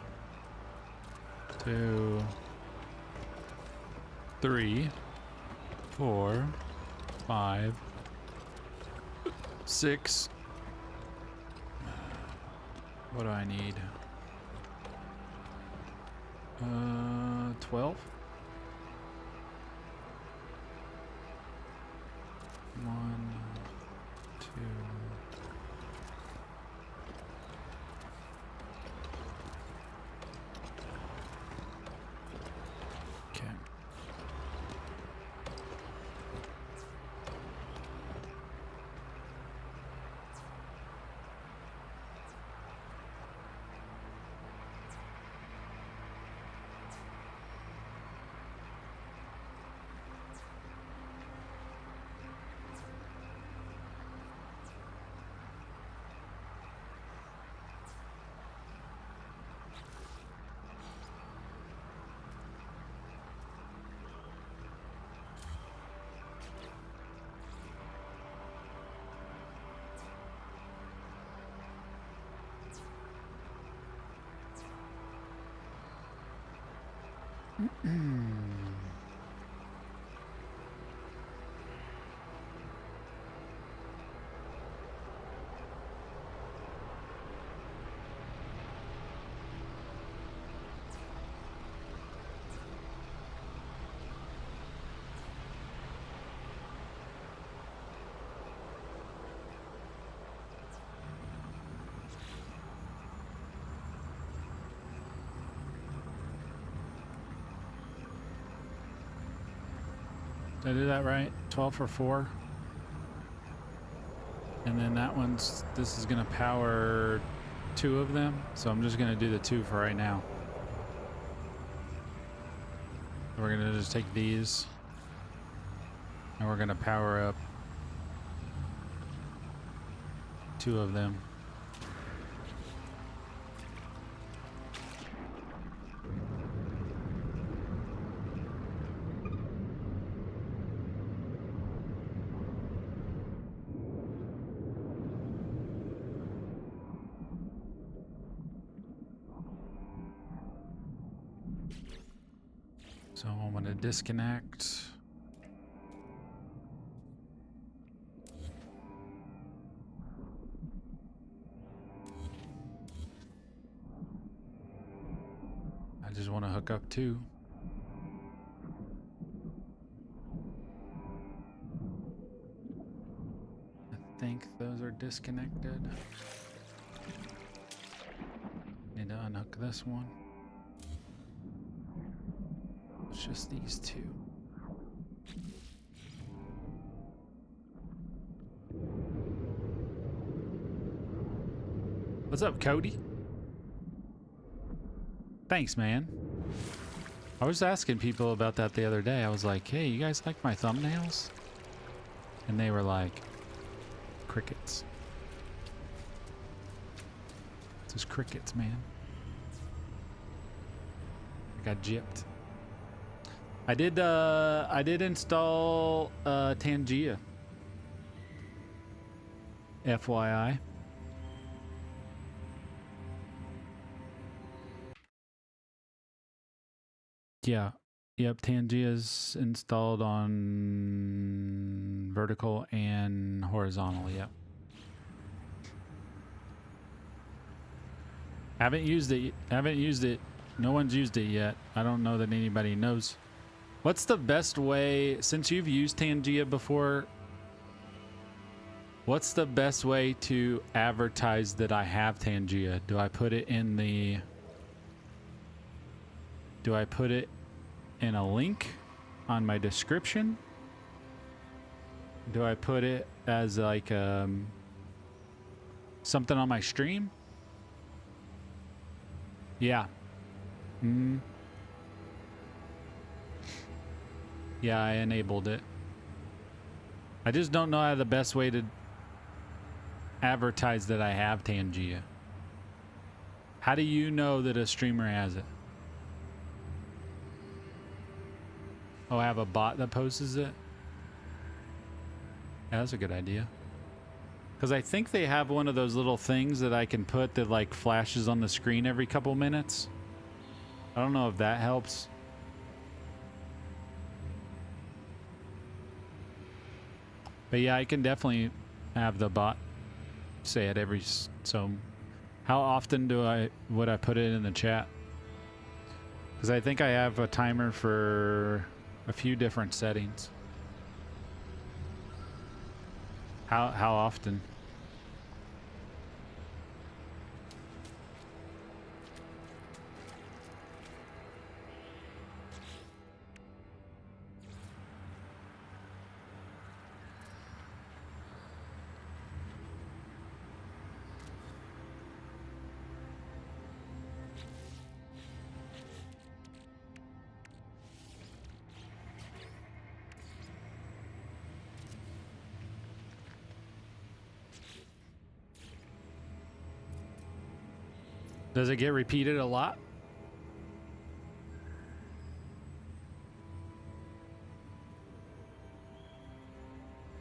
two, three, 4, 5, 6. What do I need? 12. 1, 2. Okay. Did I do that right? 12 for 4. And then this is gonna power 2 of them. So I'm just gonna do the 2 for right now. We're gonna just take these and we're gonna power up 2 of them. want to disconnect. I just want to hook up too. I think those are disconnected. Need to unhook this one. It's just these two. What's up, Cody? Thanks, man. I was asking people about that the other day. I was like, hey, you guys like my thumbnails? And they were like, crickets. It's just crickets, man. I got gypped. I did install Tangia. FYI. Yeah. Yep, Tangia's installed on vertical and horizontal, yep. Haven't used it. No one's used it yet. I don't know that anybody knows. What's the best way, since you've used Tangia before, what's the best way to advertise that I have Tangia? Do I put it in the... Do I put it in a link on my description? Do I put it as like something on my stream? Yeah. Yeah, I enabled it. I just don't know how the best way to advertise that I have Tangia. How do you know that a streamer has it? Oh, I have a bot that posts it? Yeah, that's a good idea. Because I think they have one of those little things that I can put that like flashes on the screen every couple minutes. I don't know if that helps. But yeah, I can definitely have the bot say it every so. How often would I put it in the chat? Because I think I have a timer for a few different settings. How often? Does it get repeated a lot?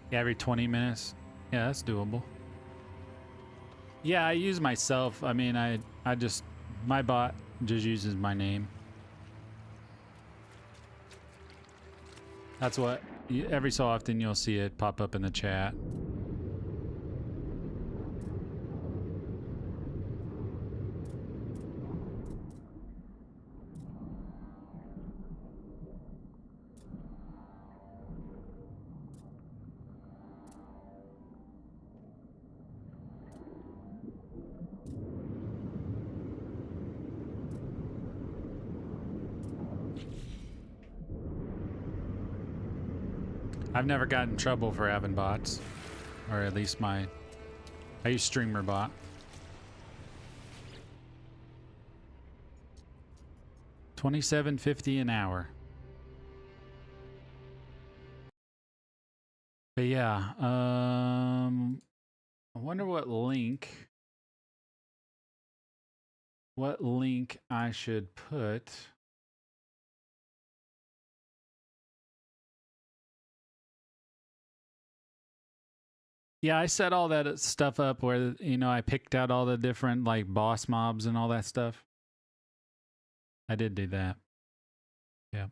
Yeah, every 20 minutes. Yeah, that's doable. Yeah, I use myself. I mean, I just, my bot just uses my name. That's what, every so often you'll see it pop up in the chat. I've never gotten in trouble for having bots, or at least I use StreamerBot. $27.50 an hour. But yeah, I wonder what link I should put. Yeah, I set all that stuff up where, you know, I picked out all the different like boss mobs and all that stuff. I did do that. Yeah.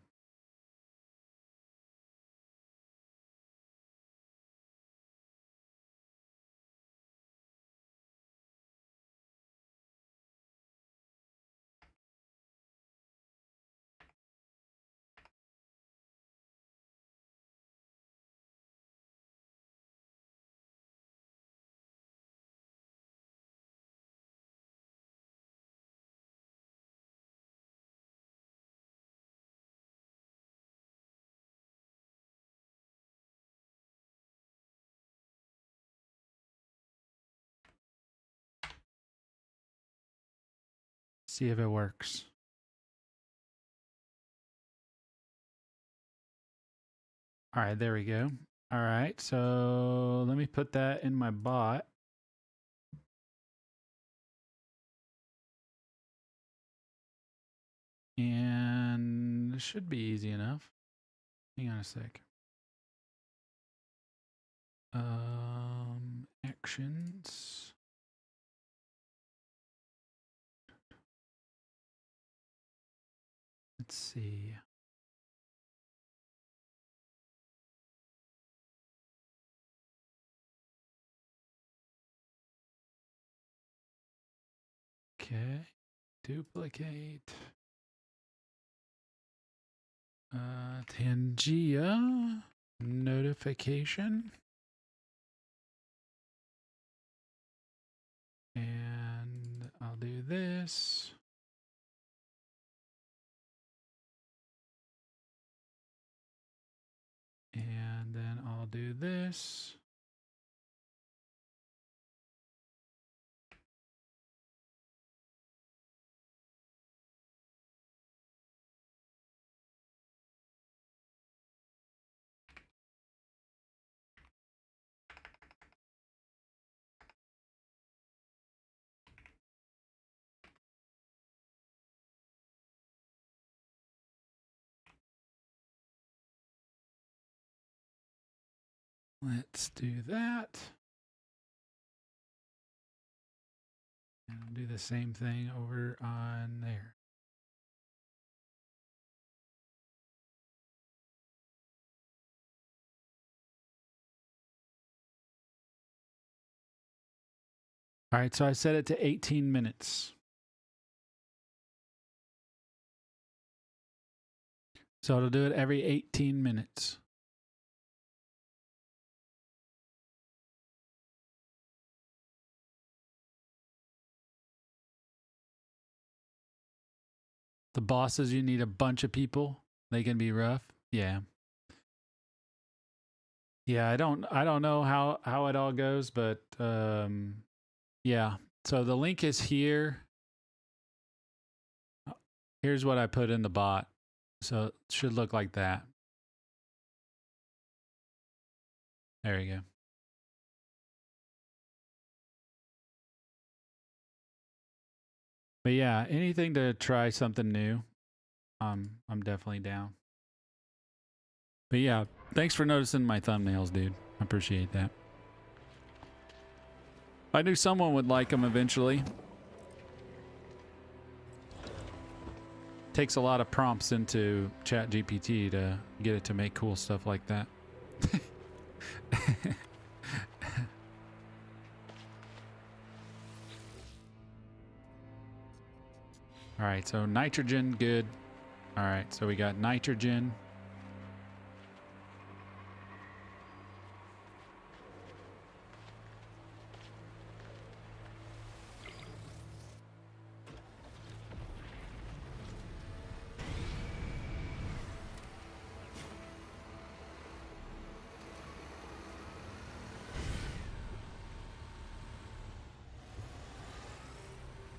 See if it works. All right, there we go. All right, so let me put that in my bot. And it should be easy enough. Hang on a sec. Actions. Let's see. Okay, duplicate. Tangia notification. And I'll do this. And then I'll do this. Let's do that. And I'll do the same thing over on there. All right, so I set it to 18 minutes. So it'll do it every 18 minutes. The bosses, you need a bunch of people. They can be rough. Yeah. Yeah, I don't know how it all goes, but yeah. So the link is here. Here's what I put in the bot. So it should look like that. There you go. But yeah, anything to try something new, I'm definitely down. But yeah, thanks for noticing my thumbnails, dude. I appreciate that. I knew someone would like them eventually. Takes a lot of prompts into ChatGPT to get it to make cool stuff like that. All right, so nitrogen, good. All right, so we got nitrogen.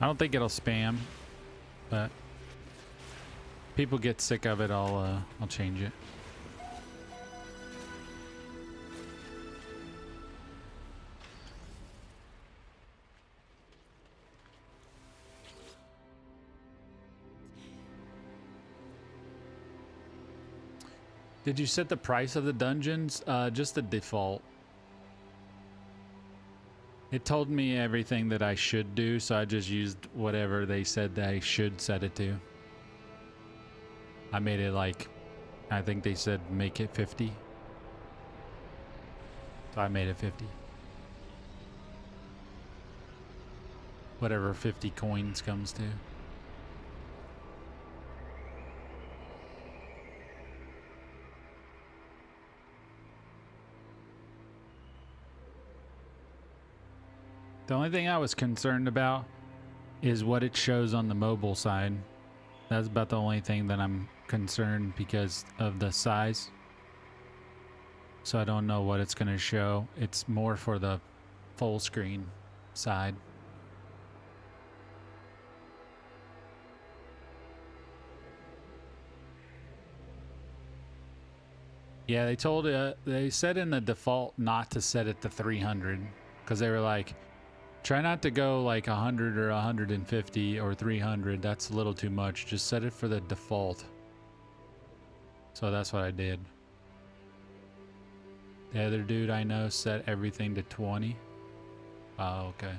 I don't think it'll spam, but people get sick of it. I'll change it. Did you set the price of the dungeons? Just the default. It told me everything that I should do, so I just used whatever they said that I should set it to. I made it like, I think they said make it 50. So I made it 50. Whatever 50 coins comes to. The only thing I was concerned about is what it shows on the mobile side. That's about the only thing that I'm concerned because of the size. So I don't know what it's going to show. It's more for the full screen side. Yeah, they said in the default not to set it to 300 because they were like, try not to go like 100 or 150 or 300. That's a little too much. Just set it for the default. So that's what I did. The other dude I know set everything to 20. Oh, okay.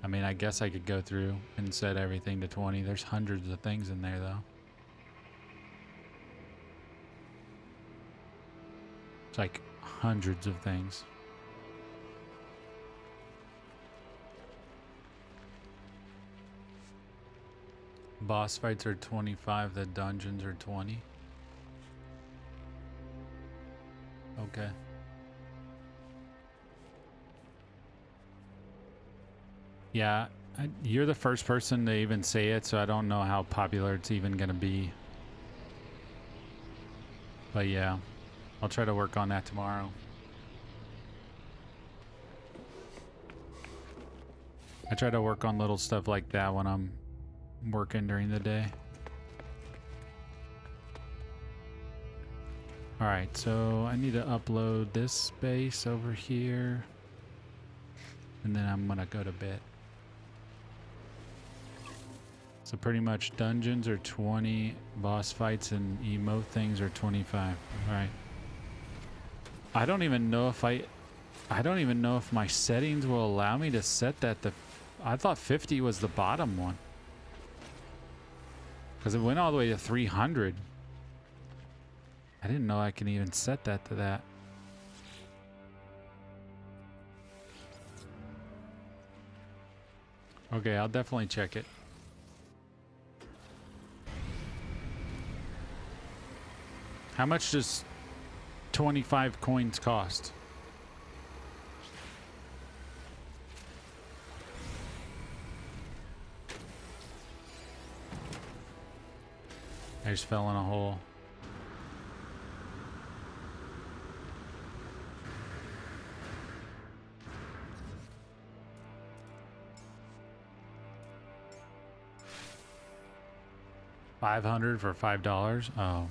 I mean, I guess I could go through and set everything to 20. There's hundreds of things in there, though. It's like hundreds of things. Boss fights are 25. The dungeons are 20. Okay. Yeah, you're the first person to even say it, so I don't know how popular it's even gonna be. But yeah, I'll try to work on that tomorrow. I try to work on little stuff like that when I'm working during the day. All right, so I need to upload this space over here, and then I'm gonna go to bed. So pretty much dungeons are 20, boss fights and emote things are 25. All right. I don't even know if my settings will allow me to set that to. I thought 50 was the bottom one, because it went all the way to 300. I didn't know I can even set that to that. Okay, I'll definitely check it. How much does 25 coins cost? I just fell in a hole. $500 for $5? Oh.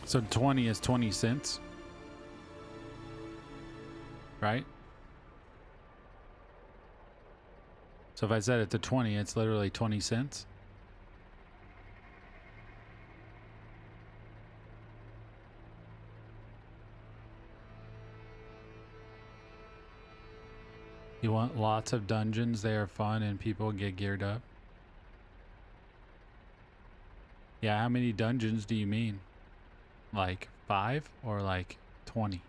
So 20 is 20 cents, right? So if I set it to 20, it's literally 20 cents. You want lots of dungeons? They are fun and people get geared up. Yeah, how many dungeons do you mean? Like 5 or like 20?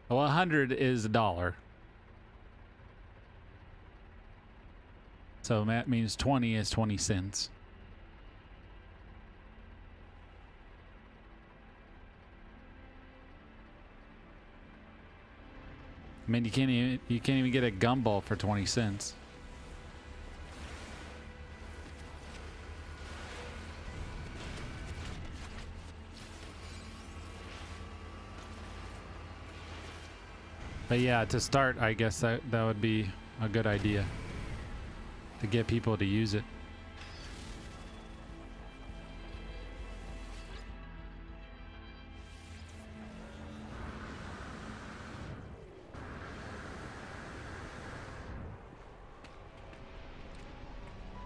Well, 100 is $1. So that means 20 is 20 cents. I mean, you can't even get a gumball for 20 cents. But yeah, to start, I guess that would be a good idea to get people to use it.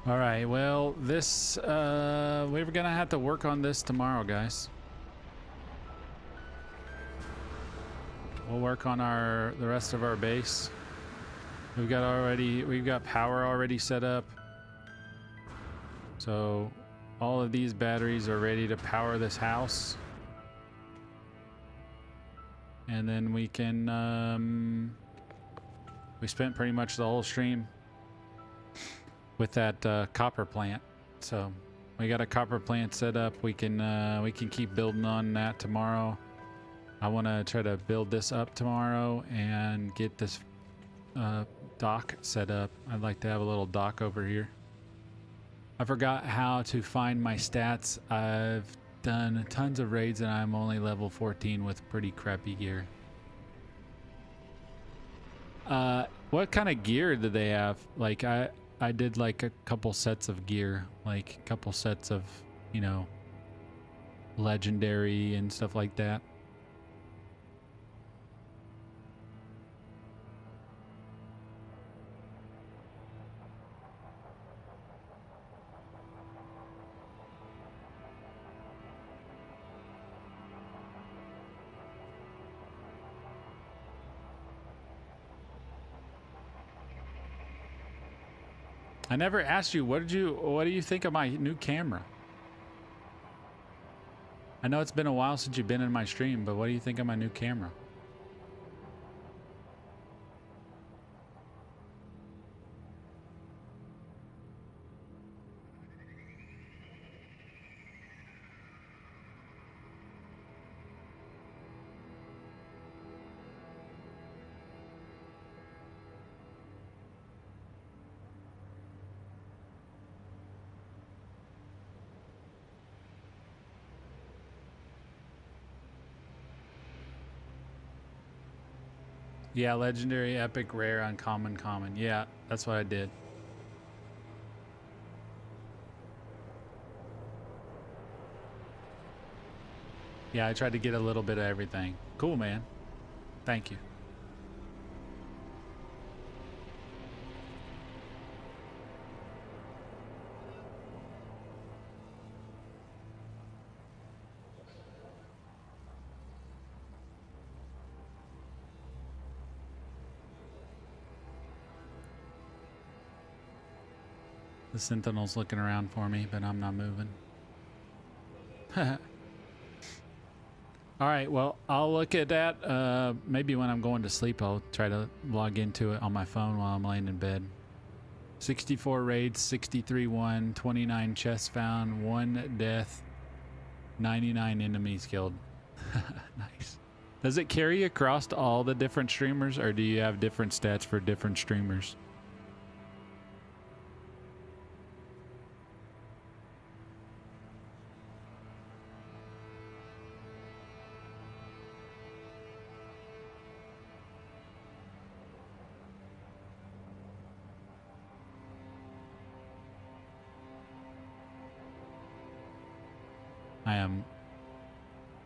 All right, well, this we're gonna have to work on this tomorrow, guys. We'll work on the rest of our base. We've got power already set up. So all of these batteries are ready to power this house. And then we can we spent pretty much the whole stream with that copper plant. So we got a copper plant set up. We can keep building on that tomorrow. I want to try to build this up tomorrow and get this dock set up. I'd like to have a little dock over here. I forgot how to find my stats. I've done tons of raids and I'm only level 14 with pretty crappy gear. What kind of gear do they have? Like I did like a couple sets of gear, like a couple sets of, you know, legendary and stuff like that. I never asked you, what do you think of my new camera? I know it's been a while since you've been in my stream, but what do you think of my new camera? Yeah, legendary, epic, rare, uncommon, common. Yeah, that's what I did. Yeah, I tried to get a little bit of everything. Cool, man. Thank you. The Sentinel's looking around for me, but I'm not moving. All right, well, I'll look at that. Maybe when I'm going to sleep, I'll try to log into it on my phone while I'm laying in bed. 64 raids, 63 won, 29 chests found, 1 death, 99 enemies killed. Nice. Does it carry across to all the different streamers, or do you have different stats for different streamers?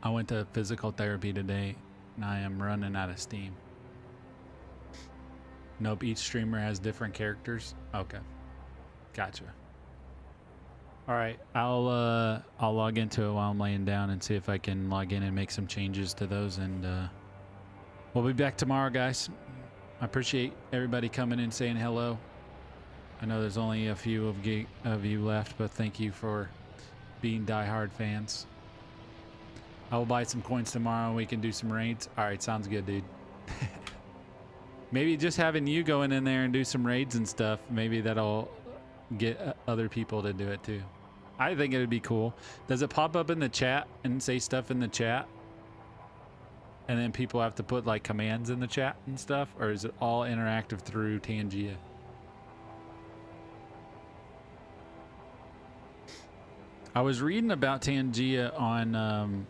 I went to physical therapy today and I am running out of steam. Nope, each streamer has different characters. Okay. Gotcha. All right, I'll log into it while I'm laying down and see if I can log in and make some changes to those, and we'll be back tomorrow, guys. I appreciate everybody coming in saying hello. I know there's only a few of you left, but thank you for being diehard fans. I will buy some coins tomorrow. We can do some raids. All right, sounds good, dude. Maybe just having you going in there and do some raids and stuff, maybe that'll get other people to do it too. I think it'd be cool. Does it pop up in the chat and say stuff in the chat? And then people have to put like commands in the chat and stuff? Or is it all interactive through Tangia? I was reading about Tangia on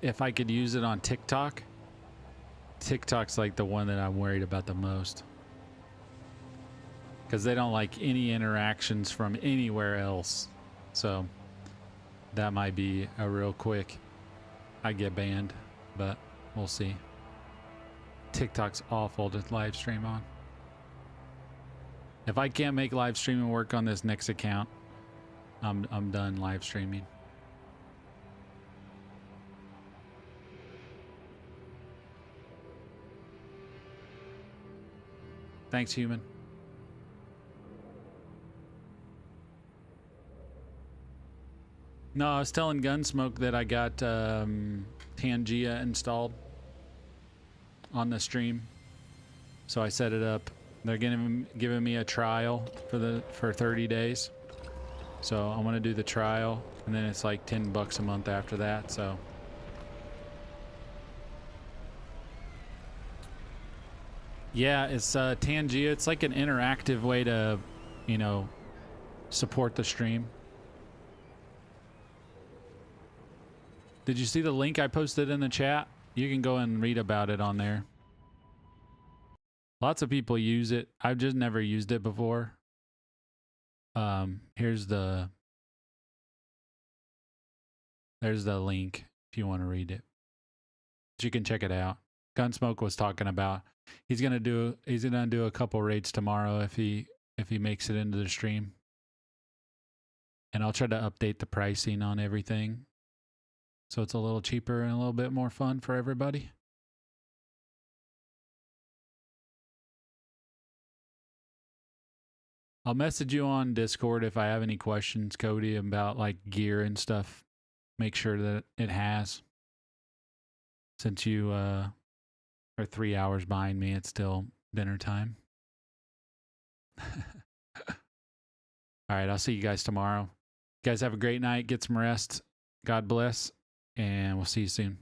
if I could use it on TikTok. TikTok's like the one that I'm worried about the most, because they don't like any interactions from anywhere else. So that might be a real quick I get banned, but we'll see. TikTok's awful to live stream on. If I can't make live streaming work on this next account, I'm done live streaming. Thanks, human. No, I was telling Gunsmoke that I got Tangia installed on the stream, so I set it up. They're giving me a trial for 30 days, so I'm gonna do the trial, and then it's like $10 a month after that. So yeah, it's Tangia. It's like an interactive way to, you know, support the stream. Did you see the link I posted in the chat? You can go and read about it on there. Lots of people use it. I've just never used it before. There's the link if you want to read it. But you can check it out. Gunsmoke was talking about he's gonna do a couple raids tomorrow if he makes it into the stream. And I'll try to update the pricing on everything so it's a little cheaper and a little bit more fun for everybody. I'll message you on Discord if I have any questions, Cody, about like gear and stuff. Make sure that it has. Since you are 3 hours behind me, it's still dinner time. All right, I'll see you guys tomorrow. You guys have a great night. Get some rest. God bless, and we'll see you soon.